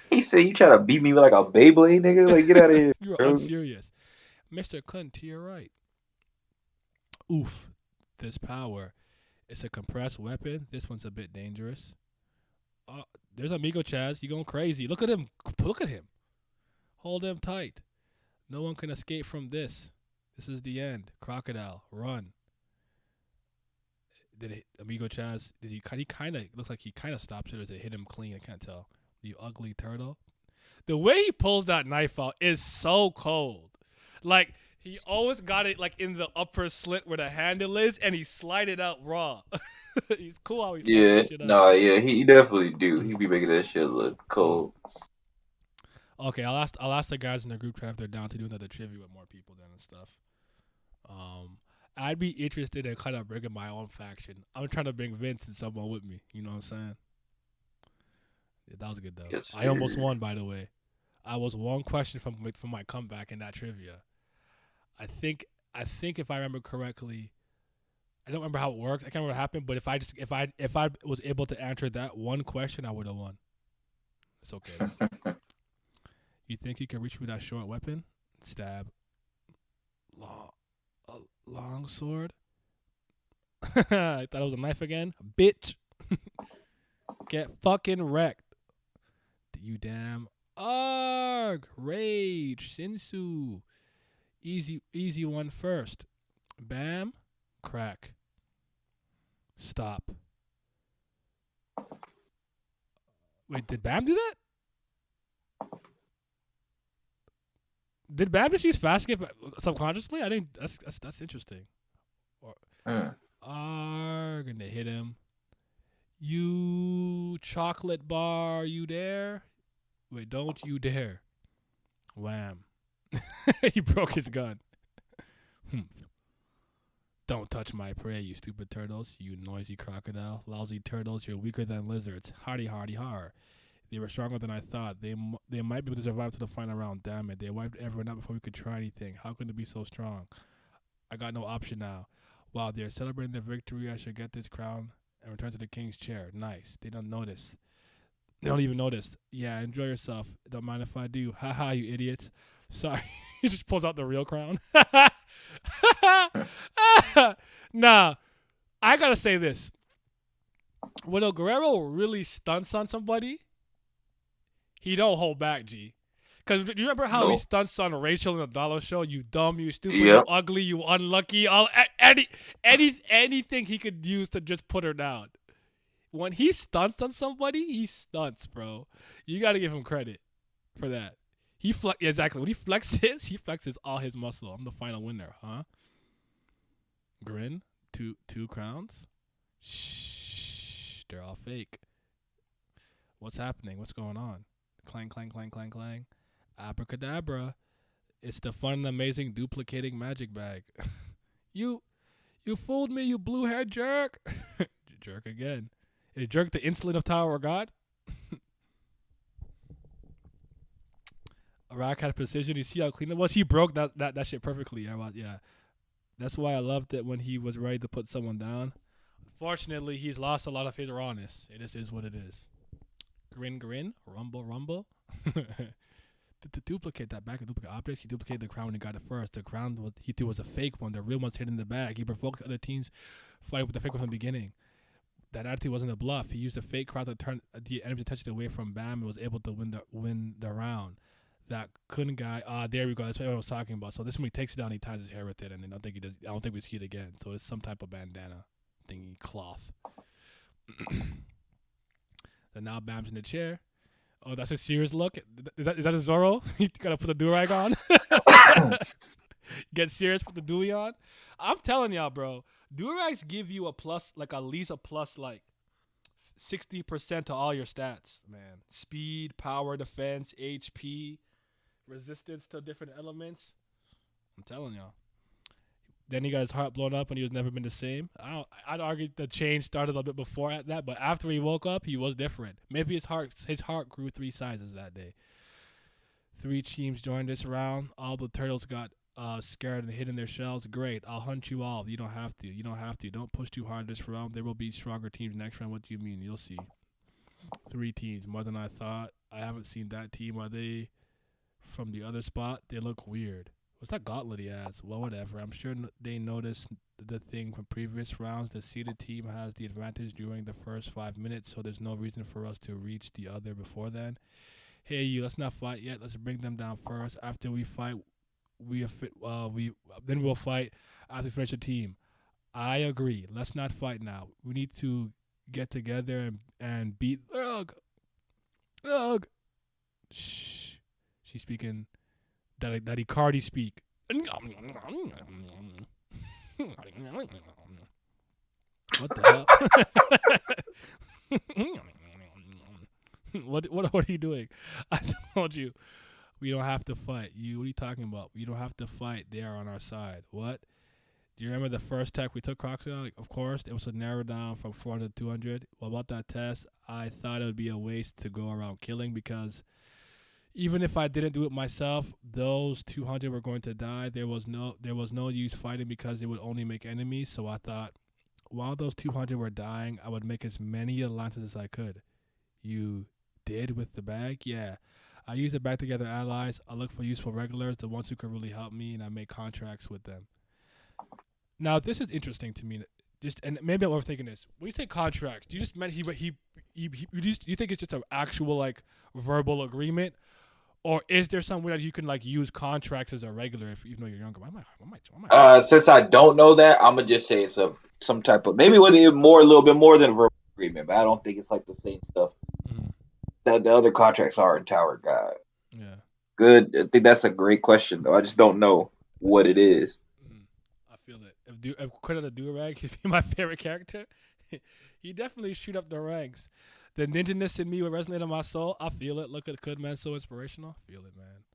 He said, you trying to beat me with like a Beyblade, nigga? Like, get out of here. You're unserious. Mr. Kunt, to your right. Oof. This power. It's a compressed weapon. This one's a bit dangerous. There's Amigo Chaz. You going crazy. Look at him. Look at him. Hold him tight. No one can escape from this. This is the end. Crocodile, run. Amigo Chaz, he kind of looks like he kind of stops it, or does it hit him clean? I can't tell. You ugly turtle. The way he pulls that knife out is so cold. Like, he always got it like in the upper slit where the handle is, and he slide it out raw. He's cool how he's yeah, shit up. no, yeah, he definitely do. He be making that shit look cold. Okay, I'll ask the guys in the group chat if they're down to do another trivia with more people then and stuff. I'd be interested in kind of bringing my own faction. I'm trying to bring Vince and someone with me. You know what I'm saying? Yeah, that was good though. Yes, I almost won, by the way. I was one question from my comeback in that trivia. I think if I remember correctly, I don't remember how it worked. I can't remember what happened. But if I was able to answer that one question, I would have won. It's okay. You think you can reach me with that short weapon? Stab. Long sword. I thought it was a knife again. Bitch. Get fucking wrecked. You damn. Arg, rage, Sinsu. Easy one first. Bam, crack. Stop. Wait, did Bam do that? Did Bam just use fast skip subconsciously? I think that's interesting. Gonna hit him. You chocolate bar, you dare? Wait, don't you dare. Wham. He broke his gun. Don't touch my prey, you stupid turtles. You noisy crocodile. Lousy turtles, you're weaker than lizards. Hardy, hardy, har. They were stronger than I thought. They might be able to survive to the final round. Damn it. They wiped everyone out before we could try anything. How can they be so strong? I got no option now. Wow, they're celebrating their victory. I should get this crown and return to the king's chair. Nice. They don't notice. They don't even notice. Yeah, enjoy yourself. Don't mind if I do. Haha, you idiots. Sorry. He just pulls out the real crown. Nah, I gotta say this. When El Guerrero really stunts on somebody, he don't hold back, G. Because do you remember how he stunts on Rachel in the Dollar Show? You dumb, you stupid, you ugly, you unlucky. Anything he could use to just put her down. When he stunts on somebody, he stunts, bro. You got to give him credit for that. Exactly. When he flexes all his muscle. I'm the final winner, huh? Grin. Two crowns. Shh. They're all fake. What's happening? What's going on? Clang, clang, clang, clang, clang. Abracadabra. It's the fun and amazing duplicating magic bag. You fooled me, you blue-haired jerk. Jerk again. Is jerk the insolent of Tower of God? Iraq had precision. You see how clean it was? He broke that shit perfectly. Yeah. That's why I loved it when he was ready to put someone down. Unfortunately, he's lost a lot of his rawness. It just is what it is. Grin, rumble. To duplicate that back and duplicate objects, he duplicated the crown when he got it first. The crown he threw was a fake one. The real one's hidden in the bag. He provoked other teams fighting with the fake one from the beginning. That attitude wasn't a bluff. He used a fake crowd to turn the enemy's attention away from Bam and was able to win the round. That couldn't guy. There we go. That's what I was talking about. So this one he takes it down, he ties his hair with it, and I don't think we see it again. So it's some type of bandana thingy cloth. Then now Bam's in the chair. Oh, that's a serious look. Is that a Zorro? You gotta put the do-rag on. Get serious, put the do on. I'm telling y'all, bro. Do-rags give you a plus, like at least a plus, like 60% to all your stats, man. Speed, power, defense, HP, resistance to different elements. I'm telling y'all. Then he got his heart blown up and he was never been the same. I'd argue the change started a little bit before at that, but after he woke up, he was different. Maybe his heart grew 3 sizes that day. 3 teams joined this round. All the turtles got scared and hid in their shells. Great. I'll hunt you all. You don't have to. Don't push too hard this round. There will be stronger teams next round. What do you mean? You'll see. 3 teams. More than I thought. I haven't seen that team. Are they from the other spot? They look weird. What's that gauntlet he has? Well, whatever. I'm sure they noticed the thing from previous rounds. The seeded team has the advantage during the first 5 minutes, so there's no reason for us to reach the other before then. Hey, let's not fight yet. Let's bring them down first. After we fight, then we'll fight after we finish the team. I agree. Let's not fight now. We need to get together and beat Ugh. Shh. She's speaking that Icardi speak. What the hell? What are you doing? I told you. We don't have to fight. What are you talking about? We don't have to fight. They are on our side. What? Do you remember the first tech we took Crocodile? Of course, it was to narrow down from 400 to 200. Well, about that test, I thought it would be a waste to go around killing because even if I didn't do it myself, those 200 were going to die. There was no use fighting because it would only make enemies. So I thought, while those 200 were dying, I would make as many alliances as I could. You did with the bag? Yeah. I use the bag to gather allies. I look for useful regulars, the ones who could really help me, and I make contracts with them. Now, this is interesting to me. And maybe I'm overthinking this. When you say contracts, do you just meant you think it's just an actual like verbal agreement, Or is there some way that you can like use contracts as a regular if even though you're younger? Since I don't know that, I'm gonna just say it's some type of maybe with it more a little bit more than a verbal agreement, but I don't think it's like the same stuff Mhm. that the other contracts are in Tower God. Yeah. Good. I think that's a great question though. I just don't know what it is. Mm. I feel it. If Credit a do-rag, he'd be my favorite character. He definitely shoot up the ranks. The ninja-ness in me would resonate on my soul. I feel it. Look at Good Man, so inspirational. Feel it, man.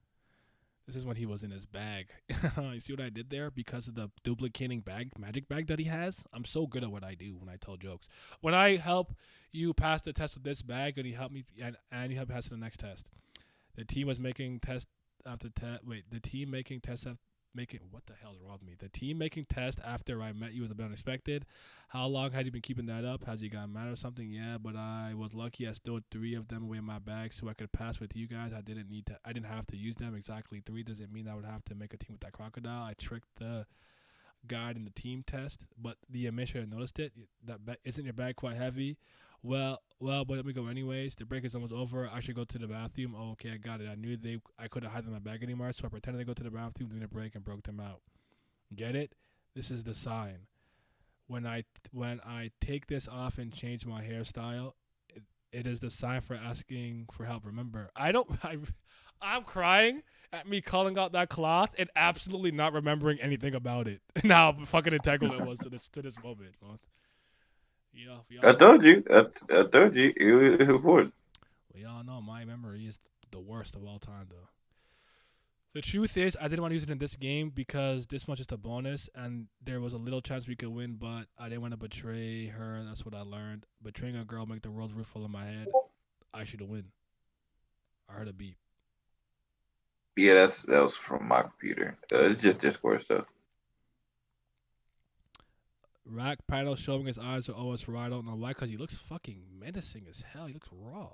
This is when he was in his bag. You see what I did there? Because of the duplicating magic bag that he has. I'm so good at what I do when I tell jokes. When I help you pass the test with this bag, and you help me, and you help pass to the next test. The team was making test after test. Wait, the team making test after making what the hell is wrong with me? The team making test after I met you was a bit unexpected. How long had you been keeping that up? Has you gotten mad or something? Yeah, but I was lucky. I stowed 3 of them away in my bag so I could pass with you guys. I didn't have to use them. Exactly 3 doesn't mean I would have to make a team with that crocodile. I tricked the guide in the team test, but the administrator noticed it. Isn't your bag quite heavy? But let me go anyways. The break is almost over. I should go to the bathroom. Oh, okay, I got it. I couldn't hide them in my bag anymore, so I pretended to go to the bathroom during the break and broke them out. Get it? This is the sign. When I take this off and change my hairstyle, it is the sign for asking for help. Remember, I'm crying at me calling out that cloth and absolutely not remembering anything about it. Now, fucking integral it was to this moment. Yeah, I told you. I told you. It would. we all know my memory is the worst of all time, though. The truth is, I didn't want to use it in this game because this much is a bonus, and there was a little chance we could win, but I didn't want to betray her. That's what I learned. Betraying a girl make the world roof full in my head. I should win. I heard a beep. Yeah, that was from my computer. It's just Discord stuff. Rack panel showing his eyes are always raw. I don't know why, because he looks fucking menacing as hell. He looks raw.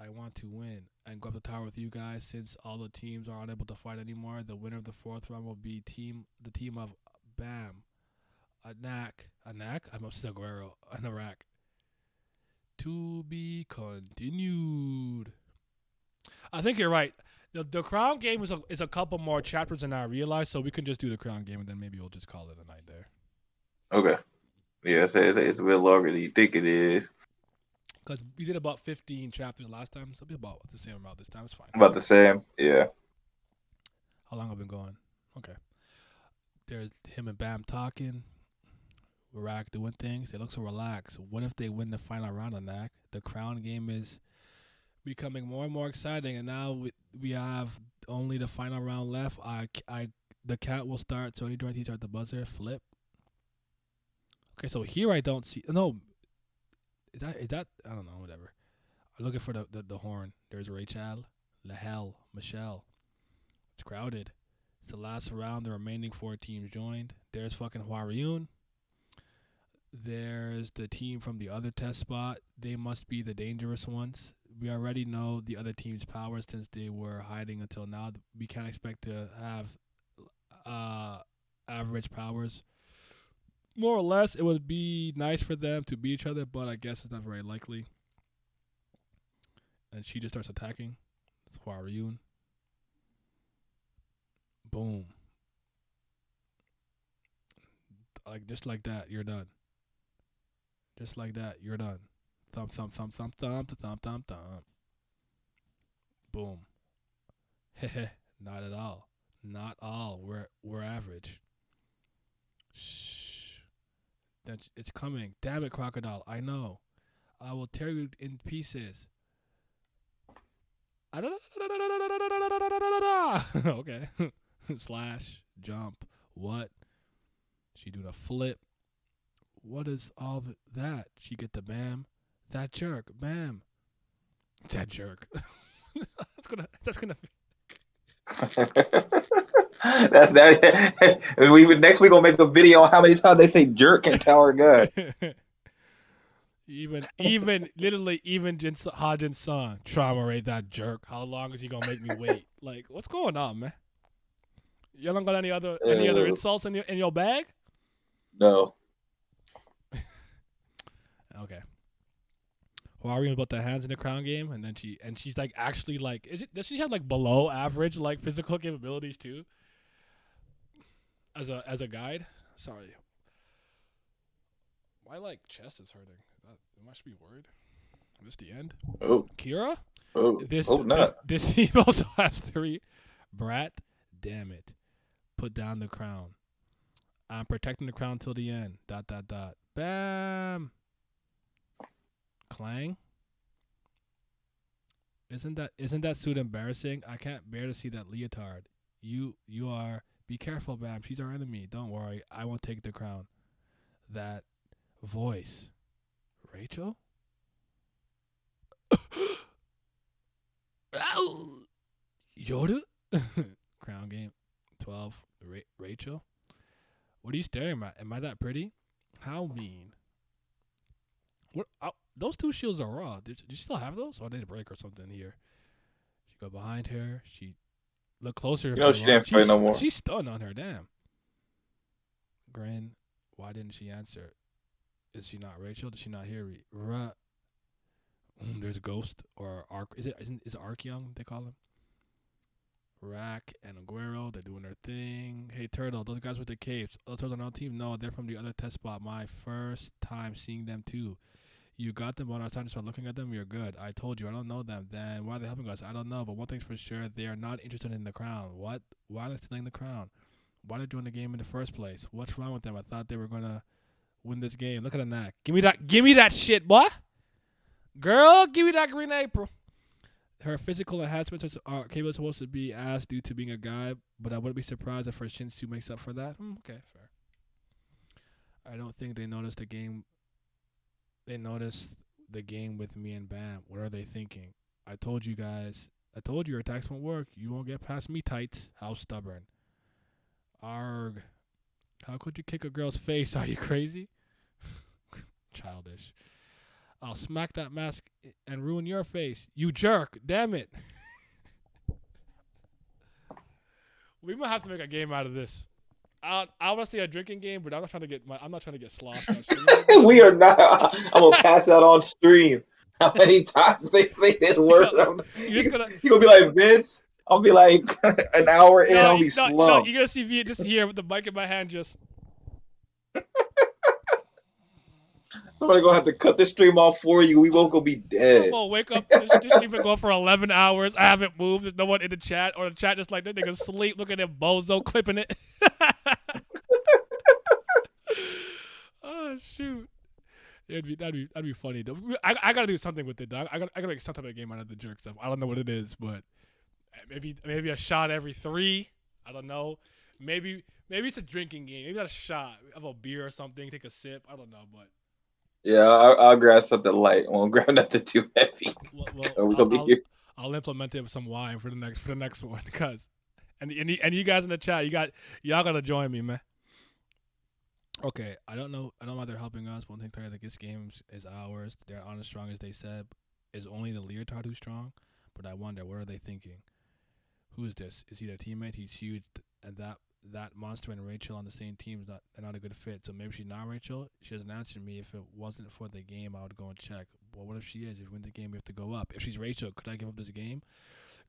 I want to win and go up the tower with you guys. Since all the teams are unable to fight anymore, the winner of the 4th round will be the team of Bam, Anak. I'm upset Guerrero, and Iraq. To be continued. I think you're right. The crown game is a couple more chapters than I realized, so we can just do the crown game and then maybe we'll just call it a night there. Okay. Yeah, it's a bit longer than you think it is. Because we did about 15 chapters last time, so it'll be about the same amount this time. It's fine. About the same. Yeah. How long have I been going? Okay. There's him and Bam talking. Iraq doing things. They look so relaxed. What if they win the final round on that? The crown game is becoming more and more exciting, and now we have only the final round left. The count will start. So any joint teacher at the buzzer. Flip. Okay, so here I don't see. No, is that? I don't know. Whatever. I'm looking for the horn. There's Rachel, Lahel, Michelle. It's crowded. It's the last round. The remaining 4 teams joined. There's fucking Huariun. There's the team from the other test spot. They must be the dangerous ones. We already know the other team's powers since they were hiding until now. We can't expect to have average powers. More or less, it would be nice for them to beat each other, but I guess it's not very likely. And she just starts attacking. It's Huariun. Boom. Just like that, you're done. Just like that, you're done. Thump, thump, thump, thump, thump, thump, thump, thump. Boom. Heh, not at all. Not all. We're average. Shh. It's coming. Damn it, crocodile. I know. I will tear you in pieces. Okay. Slash. Jump. What? She do the flip. What is all that? She get the bam. That jerk. Bam. That jerk. That's gonna That's that. Next week gonna make a video on how many times they say jerk in Tower God. even literally even Hajin's son trauma rate that jerk. How long is he gonna make me wait? Like, what's going on, man? You don't got any other insults in your bag? No. Okay. arguing about the hands in the crown game, and then she's like actually like, does she have like below average like physical capabilities too? As a guide, sorry, my like chest is hurting. I should be worried. Is this the end? Oh, Kira, oh, this hope not. this team also has 3. Brat, damn it, put down the crown. I'm protecting the crown till the end. ... Bam. Clang. Isn't that suit embarrassing? I can't bear to see that leotard. You are. Be careful, Bam. She's our enemy. Don't worry. I won't take the crown. That voice. Rachel? Yoda? Crown game. 12. Rachel? What are you staring at? Am I that pretty? How mean? What? Those 2 shields are raw. Do you still have those? Or did they break or something here? She go behind her. She look closer. You know she didn't fight no more. She's stunned on her. Damn. Grin. Why didn't she answer? Is she not Rachel? Did she not hear me? There's a ghost or Arc. Is it Arc Young? They call him. Rack and Aguero, they're doing their thing. Hey, Turtle, those guys with the capes. Those turtles on our team? No, they're from the other test spot. My first time seeing them, too. You got them, but when I started to start looking at them, you're good. I told you, I don't know them. Then why are they helping us? I don't know, but one thing's for sure, they are not interested in the crown. What? Why are they stealing the crown? Why are they doing the game in the first place? What's wrong with them? I thought they were going to win this game. Look at the neck. Give me that shit, boy. Girl, give me that green April. Her physical enhancements are capable supposed to be asked due to being a guy, but I wouldn't be surprised if her shinsu makes up for that. Okay, fair. I don't think they noticed the game. They noticed the game with me and Bam. What are they thinking? I told you guys. I told you your attacks won't work. You won't get past me, tights. How stubborn. Arg. How could you kick a girl's face? Are you crazy? Childish. I'll smack that mask and ruin your face. You jerk. Damn it. We might have to make a game out of this. I want to say a drinking game, but I'm not trying to get sloshed. We are not. I'm gonna pass that on stream. How many times they say this word? You're gonna be like Vince. I'll be like an hour in. I'll be slow. No, you're gonna see me just here with the mic in my hand, just. Somebody gonna have to cut the stream off for you. We won't go be dead. I'm gonna wake up. This stream been going for 11 hours. I haven't moved. There's no one in the chat, or the chat just like that nigga sleep. Look at them bozo clipping it. Oh shoot! That'd be funny though. I gotta do something with it, dog. I gotta make some type of game out of the jerk stuff. I don't know what it is, but maybe a shot every 3. I don't know. Maybe it's a drinking game. Maybe not a shot of a beer or something. Take a sip. I don't know, but. Yeah, I'll grab something light. Won't grab nothing too heavy. I'll implement it with some wine for the next one, cause, and you guys in the chat, y'all gotta join me, man. Okay, I don't know why they're helping us. One thing that this game is ours. They're not as strong as they said. Is only the leotard who's strong, but I wonder what are they thinking? Who is this? Is he their teammate? He's huge, and that monster and Rachel on the same team is not a good fit. So maybe she's not Rachel. She doesn't answer me. If it wasn't for the game, I would go and check. Well, what if she is? If we win the game, we have to go up. If she's Rachel, could I give up this game?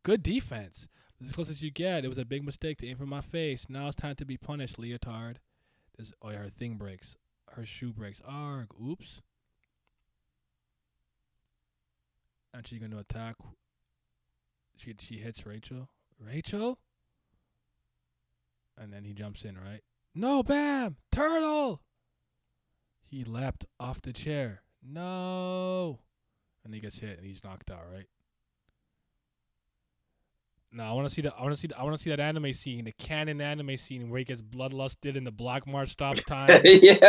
Good defense. As close as you get. It was a big mistake to aim for my face. Now it's time to be punished, leotard. Her thing breaks. Her shoe breaks. Arg. Oops. And she's going to attack. She hits Rachel. Rachel? And then he jumps in, right? No, Bam! Turtle! He leapt off the chair. No! And he gets hit and he's knocked out, right? No, I want to see that anime scene, the canon anime scene where he gets bloodlusted and the Black March stops time. Yeah.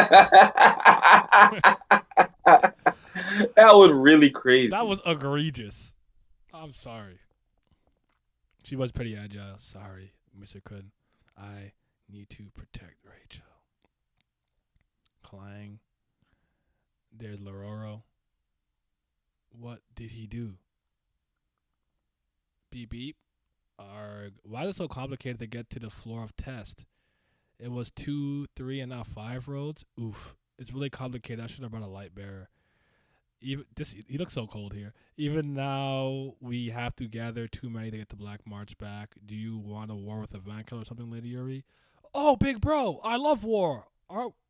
That was really crazy. That was egregious. I'm sorry. She was pretty agile. Sorry, Mr. Kun. I need to protect Rachel. Clang. There's Lororo. What did he do? Beep beep. Arg. Why is it so complicated to get to the floor of test? It was 2, 3, and now 5 roads. Oof. It's really complicated. I should have brought a light bearer. Even this, he looks so cold here. Even now, we have to gather too many to get the Black March back. Do you want a war with a Vankill or something, Lady Yuri? Oh, big bro, I love war.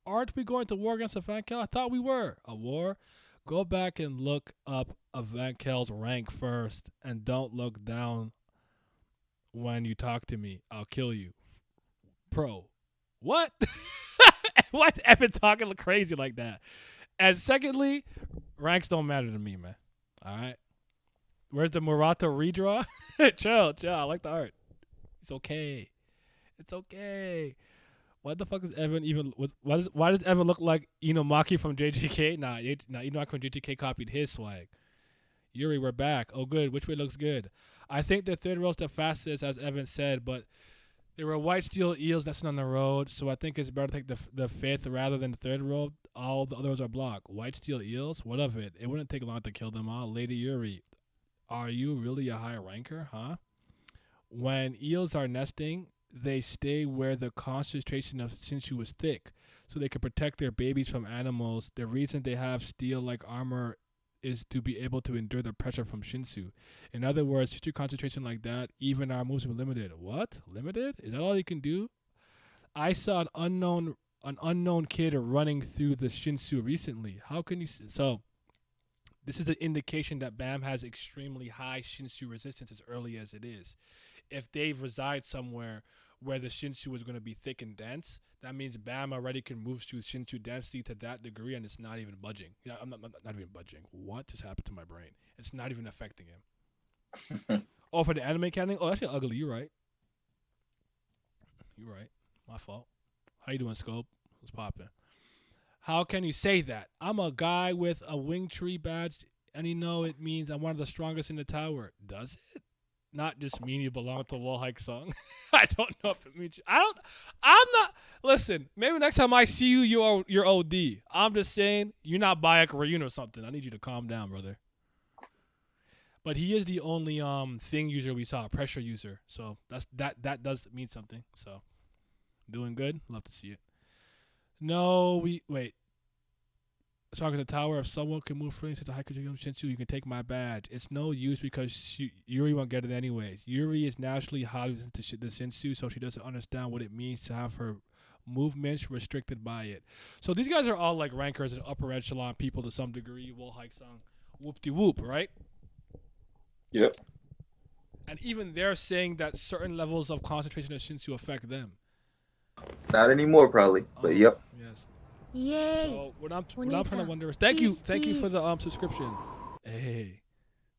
Aren't we going to war against a Vankill? I thought we were. A war? Go back and look up a Vankill's rank first, and don't look down when you talk to me. I'll kill you. Pro. What? Why is Evan talking crazy like that? And secondly, ranks don't matter to me, man. All right. Where's the Murata redraw? chill. I like the art. It's okay. It's okay. What the fuck is Evan even? Why does Evan look like Inomaki from JGK? Nah, Inomaki from JGK copied his swag. Yuri, we're back. Oh, good. Which way looks good? I think the third roll's the fastest, as Evan said, but there were white steel eels nesting on the road, so I think it's better to take the fifth rather than the third roll. All the others are blocked. White steel eels? What of it? It wouldn't take long to kill them all. Lady Yuri, are you really a high ranker, huh? When eels are nesting, they stay where the concentration of Shinshu is thick, so they can protect their babies from animals. The reason they have steel-like armor is to be able to endure the pressure from Shinsu. In other words, Shinsu concentration like that, even our moves are limited. What? Limited? Is that all you can do? I saw an unknown kid running through the Shinsu recently. How can you? So this is an indication that BAM has extremely high Shinsu resistance as early as it is. If they reside somewhere where the Shinsu is going to be thick and dense, that means BAM already can move through Shinsu density to that degree, and it's not even budging. Yeah, I'm not even budging. What just happened to my brain? It's not even affecting him. Oh, for the anime canon? Oh, actually ugly. You're right. You're right. My fault. How you doing, Scope? What's popping? How can you say that? I'm a guy with a wing tree badge, and you know it means I'm one of the strongest in the tower. Does it? Not just mean you belong to Wall Hike Song. I don't know if it means I'm not. Listen, maybe next time I see you, you're OD. I'm just saying you're not Bayek Ryun or something. I need you to calm down, brother. But he is the only thing user we saw, pressure user. So that does mean something. So doing good. Love to see it. No, wait. Strong as a tower. If someone can move freely into the Haikujigum Shinsu, you can take my badge. It's no use because Yuri won't get it anyways. Yuri is naturally hot into the Shinsu, so she doesn't understand what it means to have her movements restricted by it. So these guys are all like rankers and upper echelon people to some degree. Will hike song, whoop de whoop, right? Yep. And even they're saying that certain levels of concentration of Shinsu affect them. Not anymore, probably. But yep. Yes. Yay! So what I'm trying to wonder is thank you for the subscription. Hey,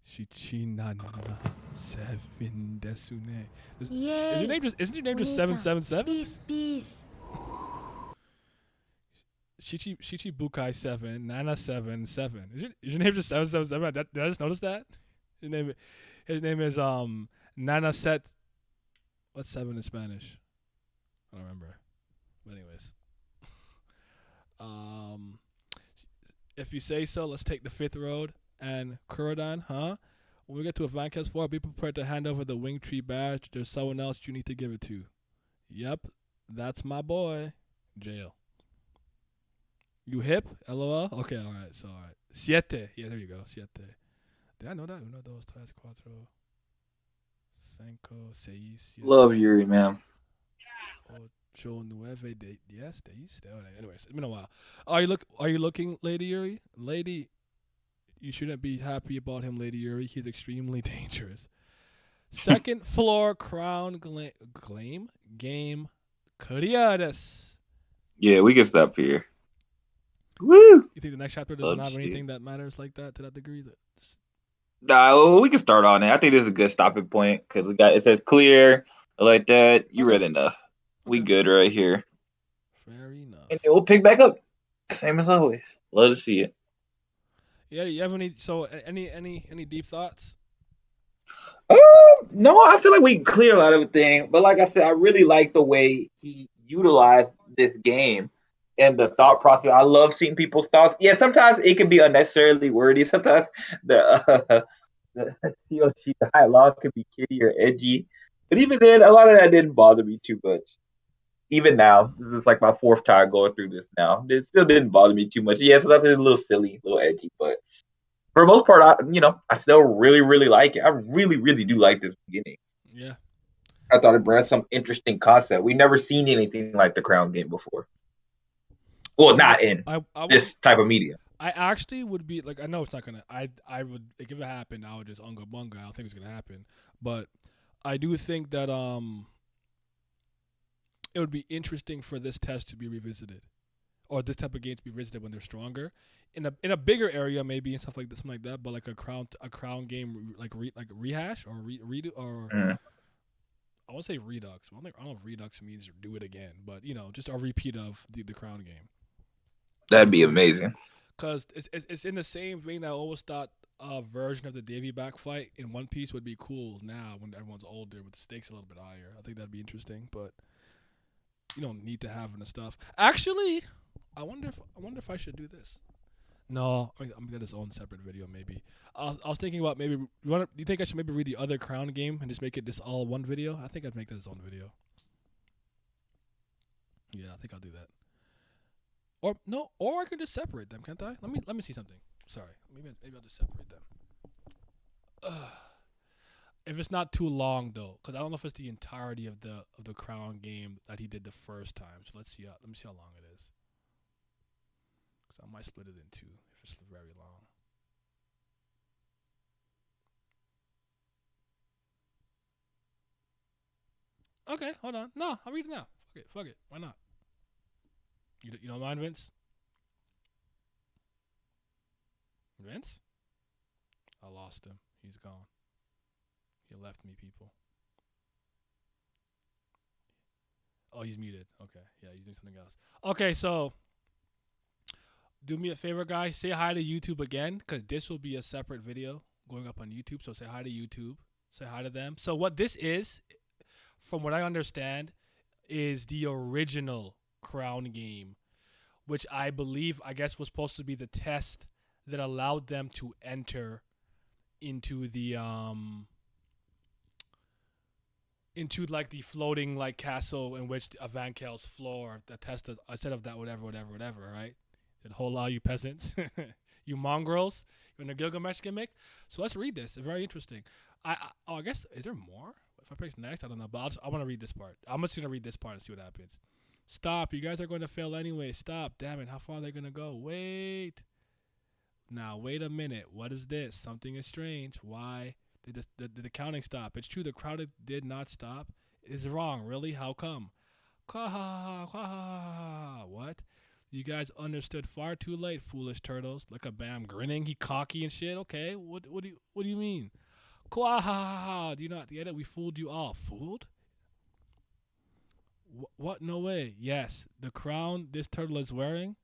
Shichi seven desune. Yay! Isn't your name just 777? Peace. Shichi Bukai 7, Nana 7. Is your name just 777? Did I just notice that? His name is Nana Set. What's 7 in Spanish? I don't remember. But anyways. If you say so, let's take the 5th road. And Kurodan, huh? When we get to Avankes 4, be prepared to hand over the wing tree badge. There's someone else you need to give it to. Yep, that's my boy. Jail. You hip? LOL? Okay, alright, so alright. Siete. Yeah, there you go. Siete. Did I know that? Uno, dos, tres, cuatro, cinco, seis, siete. Love Yuri, man. Ocho, nueve, diez. Anyways, it's been a while. Are you looking, Lady Yuri? Lady, you shouldn't be happy about him, Lady Yuri. He's extremely dangerous. Second floor crown game Curiades. Yeah, we can stop here. Woo! You think the next chapter doesn't have anything that matters like that to that degree? Nah, we can start on it. I think this is a good stopping point because it says clear like that. You read enough. We good right here. Fair enough. And we'll pick back up, same as always. Love to see it. Yeah, you have any deep thoughts? No, I feel like we clear a lot of everything. But like I said, I really like the way he utilized this game and the thought process. I love seeing people's thoughts. Yeah, sometimes it can be unnecessarily wordy. Sometimes the COC dialogue can be kiddie or edgy. But even then, a lot of that didn't bother me too much. Even now, this is like my 4th time going through this now. It still didn't bother me too much. Yeah, sometimes it's a little silly, a little edgy, but for the most part, I still really, really like it. I really, really do like this beginning. Yeah. I thought it brought some interesting concept. We never seen anything like the Crown game before. Well, not in I would. this type of media. I actually would be like. I know it's not gonna. I would like, if it happened. I would just unga bunga. I don't think it's gonna happen. But I do think that it would be interesting for this test to be revisited, or this type of game to be revisited when they're stronger, in a bigger area maybe and stuff like this, something like that. But like a crown game like rehash or redo or Mhm. I want to say redux. I don't know if redux means do it again, but just a repeat of the crown game. That'd be amazing. Because it's in the same vein. I always thought a version of the Davy back fight in One Piece would be cool now when everyone's older with the stakes a little bit higher. I think that'd be interesting, but you don't need to have the stuff. Actually, I wonder if I should do this. No, I'm gonna get its own separate video maybe. I was thinking about maybe do you think I should maybe read the other crown game and just make it this all one video? I think I'd make that its own video. Yeah, I think I'll do that. Or no, or I could just separate them, can't I? Let me see something. Sorry, maybe I'll just separate them. If it's not too long though, because I don't know if it's the entirety of the crown game that he did the first time. So let me see how long it is. Because I might split it in two if it's very long. Okay, hold on. No, I'll read it now. Fuck it. Why not? You don't mind, Vince? Vince? I lost him. He's gone. He left me, people. Oh, he's muted. Okay. Yeah, he's doing something else. Okay, so do me a favor, guys. Say hi to YouTube again, because this will be a separate video going up on YouTube. So say hi to YouTube. Say hi to them. So what this is, from what I understand, is the original Crown game, which I guess was supposed to be the test that allowed them to enter into the into like the floating like castle in which Avankel's floor, the test of, instead of that whatever, right? That whole you peasants, you mongrels, you're in a Gilgamesh gimmick. So let's read this. It's very interesting. I guess, is there more? If I press next, I don't know, but I want to read this part. I'm just gonna read this part and see what happens. Stop! You guys are going to fail anyway. Stop! Damn it! How far are they gonna go? Wait. Now wait a minute. What is this? Something is strange. Why did the counting stop? It's true. The crowd did not stop. It is wrong. Really? How come? What? You guys understood far too late, foolish turtles. Look at Bam grinning. He cocky and shit. Okay. What do you mean? Do you not get it? We fooled you all. Fooled? What? No way. Yes, the crown this turtle is wearing,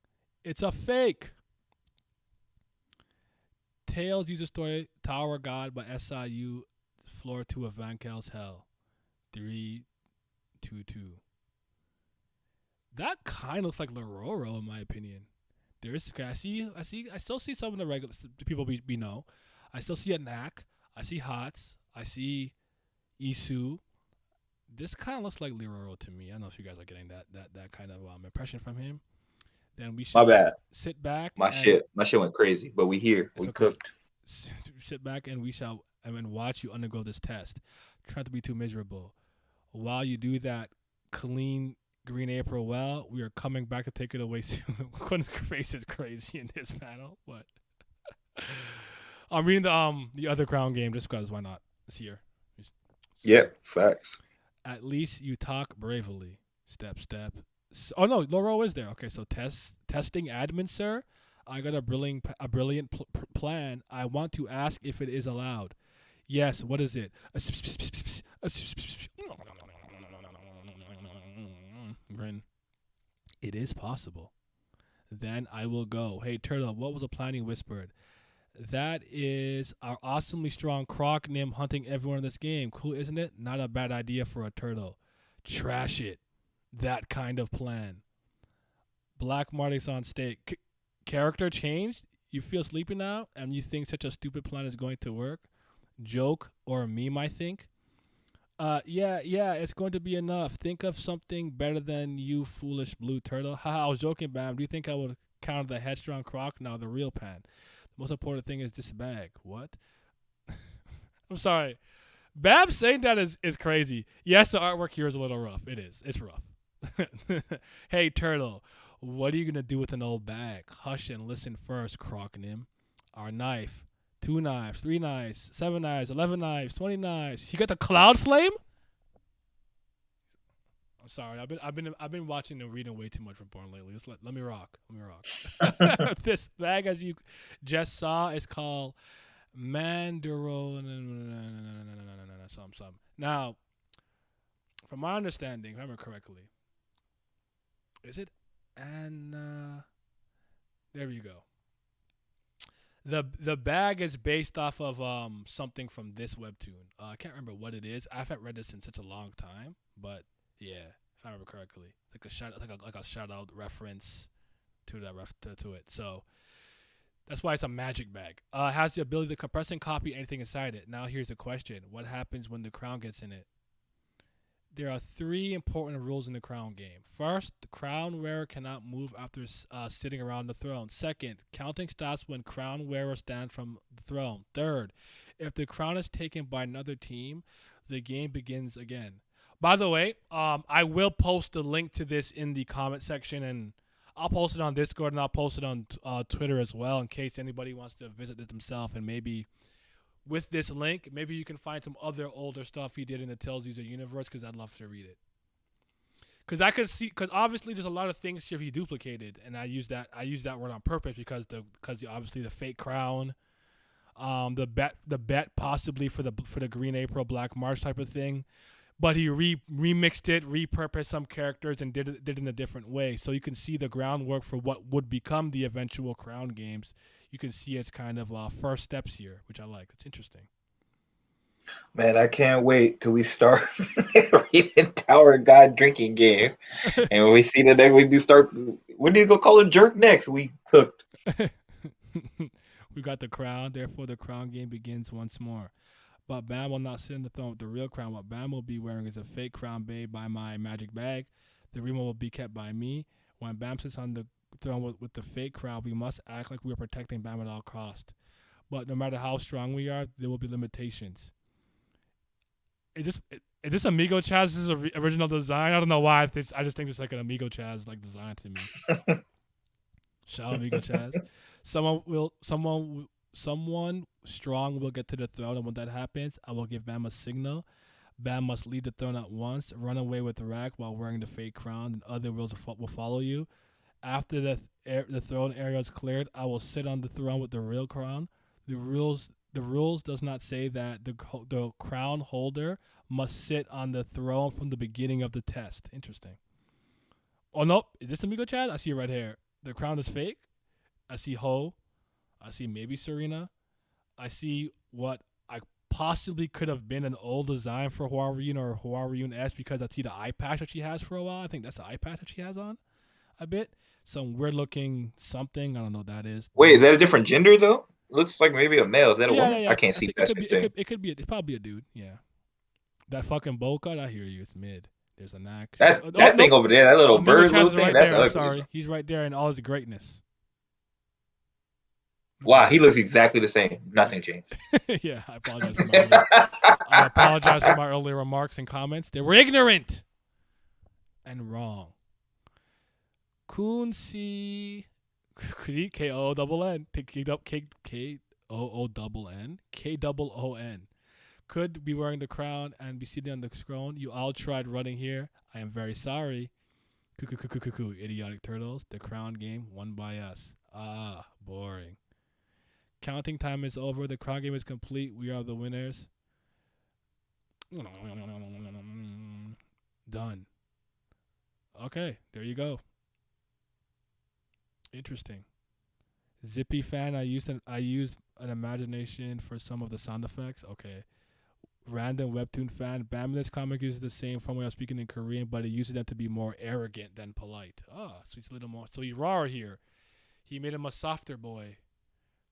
it's a fake. Tails user story Tower God by SIU floor 2 of Vankel's Hell. 322. That kind of looks like Lororo in my opinion. There's I still see some of the regular people we know. I still see a Knack. I see Hots. I see Isu. This kind of looks like Liroro to me. I don't know if you guys are getting that kind of impression from him. Then we My should bad. sit back. My shit went crazy, but we here. We okay. cooked. Sit back and we shall watch you undergo this test. Try not to be too miserable. While you do that, clean Green April well. We are coming back to take it away soon. Quinn's face is crazy in this panel, but I'm reading the other crown game just because why not? It's here. Yep, facts. At least you talk bravely. Step. Oh no, Loro is there. Okay, so testing admin, sir. I got a brilliant plan. I want to ask if it is allowed. Yes. What is it? Grin. It is possible. Then I will go. Hey, Turtle, what was the plan you whispered? That is our awesomely strong Croc Nim hunting everyone in this game. Cool, isn't it? Not a bad idea for a turtle. Trash it. That kind of plan. Black Marty's on stake. Character changed? You feel sleepy now? And you think such a stupid plan is going to work? Joke or meme, I think? Yeah, it's going to be enough. Think of something better than you foolish blue turtle. Haha, I was joking, Bam. Do you think I would counter the headstrong Croc? No, the real pan. Most important thing is this bag. What? I'm sorry. Bab saying that is crazy. Yes, the artwork here is a little rough. It is. It's rough. Hey, Turtle, what are you going to do with an old bag? Hush and listen first, Crocnim. Our knife. 2 knives, 3 knives, 7 knives, 11 knives, 20 knives. You got the cloud flame? I'm sorry. I've been watching and reading way too much from porn lately. Just let me rock. Let me rock. This bag, as you just saw, is called Mandaro. Some. Now, from my understanding, if I remember correctly, is it Anna? There you go. The bag is based off of something from this webtoon. I can't remember what it is. I haven't read this in such a long time, but yeah, if I remember correctly, like a shout out reference to that to it. So that's why it's a magic bag. It has the ability to compress and copy anything inside it. Now here's the question: what happens when the crown gets in it? There are 3 important rules in the crown game. First, the crown wearer cannot move after sitting around the throne. Second, counting stops when crown wearer stands from the throne. Third, if the crown is taken by another team, the game begins again. By the way, I will post the link to this in the comment section, and I'll post it on Discord, and I'll post it on Twitter as well, in case anybody wants to visit it themselves. And maybe with this link, maybe you can find some other older stuff he did in the Tales User universe, because I'd love to read it. Because I could see, because obviously there's a lot of things here he duplicated, and I use that word on purpose because obviously the fake crown, the bet possibly for the Green April Black March type of thing, but he remixed it, repurposed some characters, and did it in a different way. So you can see the groundwork for what would become the eventual Crown games. You can see it's kind of first steps here, which I like. It's interesting. Man, I can't wait till we start reading Tower God drinking game. And when we see the next, we do start. When do you go call it jerk next? We cooked. We got the crown, therefore the crown game begins once more. But Bam will not sit in the throne with the real crown. What Bam will be wearing is a fake crown made by my magic bag. The remote will be kept by me. When Bam sits on the throne with the fake crown, we must act like we are protecting Bam at all costs. But no matter how strong we are, there will be limitations. Is this Amigo Chaz's original design? I don't know why. I just think it's like an Amigo Chaz like design to me. Shout out Amigo Chaz. Someone strong will get to the throne, and when that happens, I will give Bam a signal. Bam must leave the throne at once, run away with the rack while wearing the fake crown, and other rules will follow you. After the throne area is cleared, I will sit on the throne with the real crown. The rules does not say that the crown holder must sit on the throne from the beginning of the test. Interesting. Oh, nope. Is this Amigo Chad? I see red hair. The crown is fake. I see Ho. I see maybe Serena. I see what I possibly could have been an old design for Huarun or Huarun S, because I see the eye patch that she has for a while. I think that's the eye patch that she has on a bit. Some weird looking something. I don't know what that is. Wait, is that a different gender though? Looks like maybe a male. Is that a woman? Yeah. I can't see past thing. It could be. It's probably a dude. Yeah. That fucking bowl cut. I hear you. It's mid. There's a knack. That thing over there, that little bird little thing. Right That's there. ugly. I'm sorry. He's right there in all his greatness. Wow, he looks exactly the same. Nothing changed. Yeah, I apologize for my earlier remarks and comments. They were ignorant and wrong. Kunsi K-O-double-N K-O-O-double-N K-double-O-N could be wearing the crown and be sitting on the throne. You all tried running here. I am very sorry. Cuckoo, idiotic turtles. The crown game won by us. Ah, boring. Counting time is over. The crown game is complete. We are the winners. Done. Okay, there you go. Interesting. Zippy fan. I used an imagination for some of the sound effects. Okay. Random webtoon fan. Bamless comic uses the same formula of speaking in Korean, but it uses them to be more arrogant than polite. Ah, so he's a little more. So he's raw here. He made him a softer boy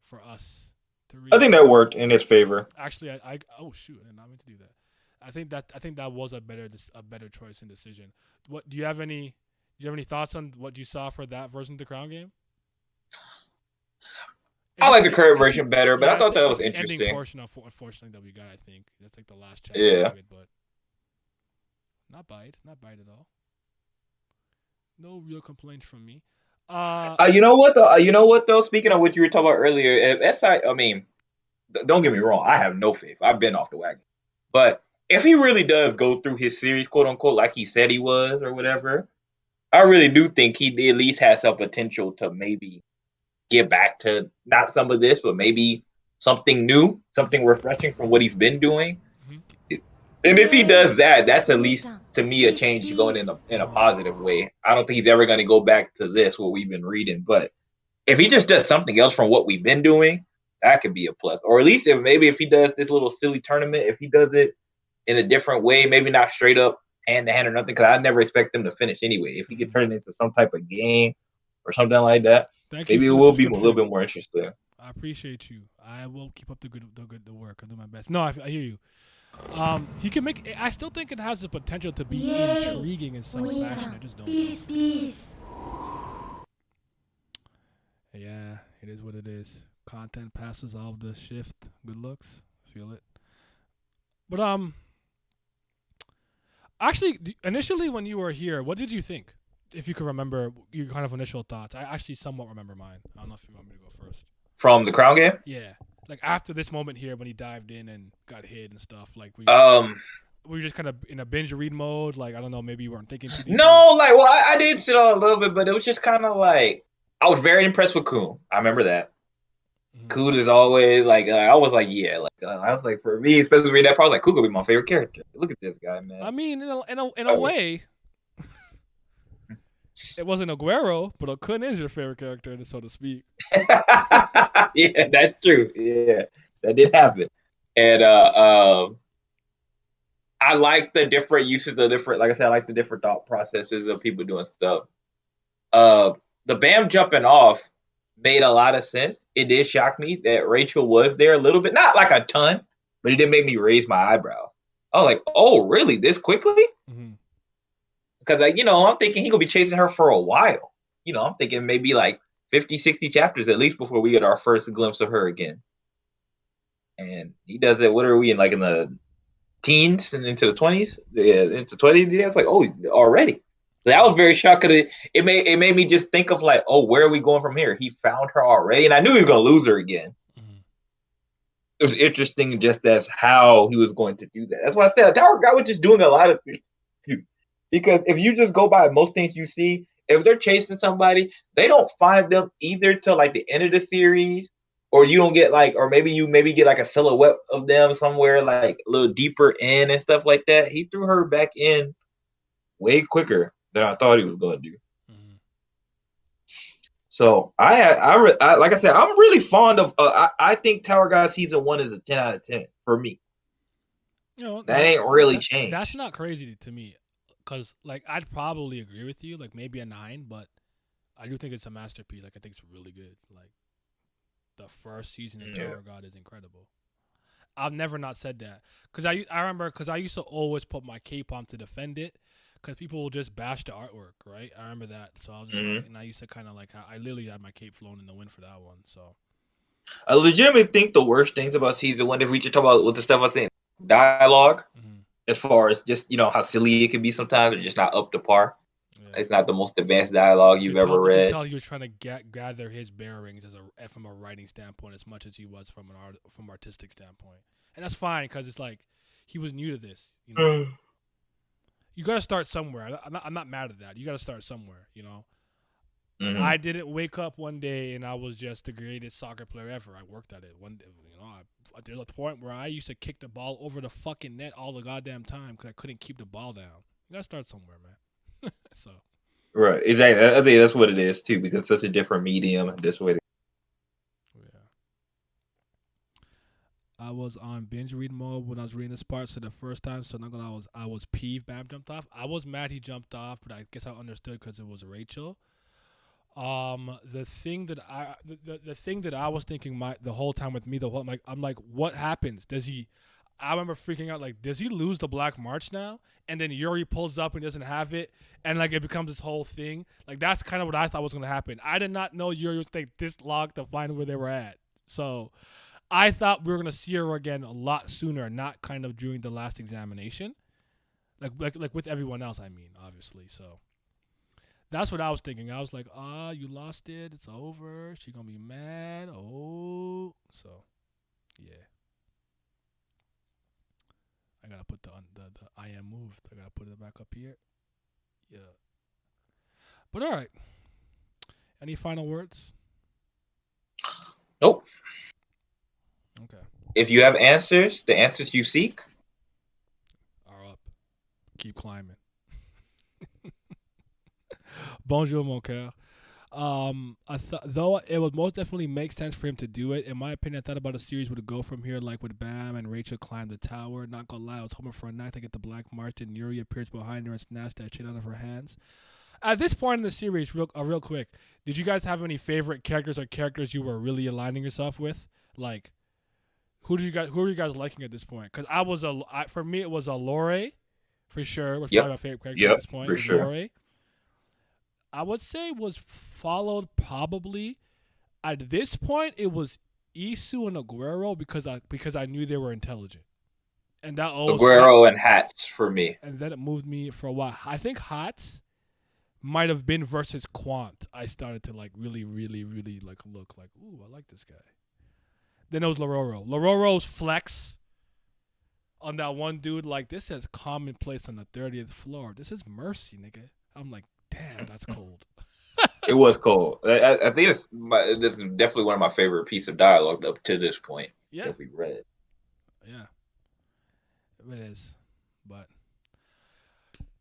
for us to read. I think that worked in his favor. Actually, I oh shoot, I did not mean to do that. I think that was a better choice and decision. What do you have any thoughts on what you saw for that version of the Crown game? I like the current it's version better, but I thought that it's was the ending interesting. portion, unfortunately, that we got. I think that's like the last chapter Yeah. of it, but not bad at all. No real complaints from me. You know what though? You know what though? Speaking of what you were talking about earlier, if SI, I mean, don't get me wrong. I have no faith. I've been off the wagon, but if he really does go through his series, quote unquote, like he said he was or whatever, I really do think he at least has some potential to maybe get back to not some of this, but maybe something new, something refreshing from what he's been doing. Mhm. And if he Yeah. does that, that's at least お兄ちゃん to me a peace change going peace in a positive way. I don't think he's ever going to go back to this what we've been reading, but if he just does something else from what we've been doing, that could be a plus. Or at least if he does this little silly tournament, if he does it in a different way, maybe not straight up hand to hand or nothing, because I never expect them to finish anyway. If he could Mhm. turn it into some type of game or something like that, Thank you maybe it for the will be a little subscription. bit more interesting. I appreciate you. I will keep up the work. I'll do my best. No, I hear you. He can make. I still think it has the potential to be Yay. intriguing in お some 兄ち fashion. ゃ I ん just don't. peace peace Yeah, it is what it is. Content passes all of the shift. Good looks. Feel it. But actually, initially when you were here, what did you think? If you could remember your kind of initial thoughts, I actually somewhat remember mine. I don't know if you want me to go first. From the Crown game? Yeah, like after this moment here when he dived in and got hit and stuff, like were you just kind of in a binge read mode? Like I don't know, maybe you weren't thinking too deeply. No, like, well, I did sit on a little bit, but it was just kind of like I was very impressed with Coon. I remember that. Mhm. Coon is always like I was like, yeah, like I was like, for me, especially reading that part, I was like, Coon could be my favorite character. Look at this guy, man. I mean, in a way, it wasn't Aguero, but Okun is your favorite character, so to speak. Yeah, that's true. Yeah, that did happen. And I like the different uses of different, like I said, I like the different thought processes of people doing stuff. Uh, the Bam jumping off made a lot of sense. It did shock me that Rachel was there a little bit, not like a ton, but it did make me raise my eyebrow. I was like, oh, really? This quickly? Mm-hmm. Because, like, I'm thinking he gonna be chasing her for a while. I'm thinking maybe like 50, 60 chapters at least before we get our first glimpse of her again. And he does it. What are we in, like in the teens and into the 20s? Yeah, into 20s. Yeah, it's like, oh, already. So that was very shocking. It made me just think of like, oh, where are we going from here? He found her already, and I knew he was gonna lose her again. Mm-hmm. It was interesting just as how he was going to do that. That's why I said Tower Guy was just doing a lot of things. Because if you just go by most things you see, if they're chasing somebody, they don't find them either till like the end of the series, or you don't get like, or maybe you get like a silhouette of them somewhere like a little deeper in and stuff like that. He threw her back in way quicker than I thought he was going to do. Mm-hmm. So I like I said, I'm really fond of. I think Tower Guy season 1 is a 10 out of 10 for me. That ain't really changed. That's not crazy to me, cause like I'd probably agree with you, like maybe a 9, but I do think it's a masterpiece. Like I think it's really good. Like the first season of Tower God is incredible. I've never not said that, cause I remember, cause I used to always put my cape on to defend it, cause people will just bash the artwork, right? I remember that, so I was just like, and I used to kind of like, I literally had my cape flown in the wind for that one. So I legitimately think the worst things about season 1, if we just talk about with the stuff I'm saying, dialogue, as far as just how silly it can be sometimes, or just not up to par. yeah. It's not the most advanced dialogue you've ever You read. could tell he was trying to gather his bearings from a writing standpoint as much as he was from from artistic standpoint, and that's fine because it's like he was new to this. You got to start somewhere. I'm not mad at that. You got to start somewhere. Mm-hmm. I didn't wake up one day and I was just the greatest soccer player ever. I worked at it one day. There's a point where I used to kick the ball over the fucking net all the goddamn time because I couldn't keep the ball down. You got to start somewhere, man. So. Right, exactly. I think that's what it is too, because it's such a different medium. This way. Yeah. I was on binge read mode when I was reading this part for the first time, so not gonna I was peeved Bam jumped off. I was mad he jumped off, but I guess I understood because it was Rachel. The thing that I was thinking the whole time with me, I'm like, what happens? I remember freaking out, like, does he lose the Black March now? And then Yuri pulls up and doesn't have it, and like it becomes this whole thing. Like that's kind of what I thought was gonna happen. I did not know Yuri would take this long to find where they were at. So I thought we were gonna see her again a lot sooner, not kind of during the last examination, like with everyone else. I mean, obviously. So that's what I was thinking. I was like, you lost it. It's over. She gonna be mad. Oh, so yeah. I gotta put the I am moved. I gotta put it back up here. Yeah. But all right. Any final words? Nope. Okay. If you have answers, the answers you seek, Are up. Keep climbing. Bonjour, mon coeur. Though it would most definitely make sense for him to do it. In my opinion, I thought about a series would go from here, like with Bam and Rachel climb the tower. Not gonna lie, I was hoping for a night to get the Black Martin. Yuri appears behind her and snatch that shit out of her hands. At this point in the series, real quick, did you guys have any favorite characters or characters you were really aligning yourself with? Like, who are you guys liking at this point? Because for me it was a Lore, for sure. Was probably my favorite character at this point. for Was sure. Lore. I would say was followed probably at this point it was Isu and Aguero because I knew they were intelligent, and that always Aguero and Hats for me. and then it moved me for a while. I think Hots might have been versus Quant. I started to like really like look like, ooh, I like this guy. Then it was Lororo. Lororo's flex on that one dude, like, this is commonplace on the 30th floor. This is mercy, nigga. I'm like, damn, that's cold. It was cold. I think this is definitely one of my favorite pieces of dialogue up to this point Yeah. that we read. Yeah. It is. But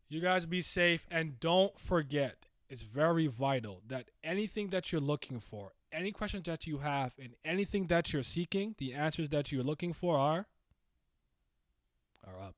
you guys be safe, and don't forget, it's very vital that anything that you're looking for, any questions that you have, and anything that you're seeking, the answers that you're looking for are up.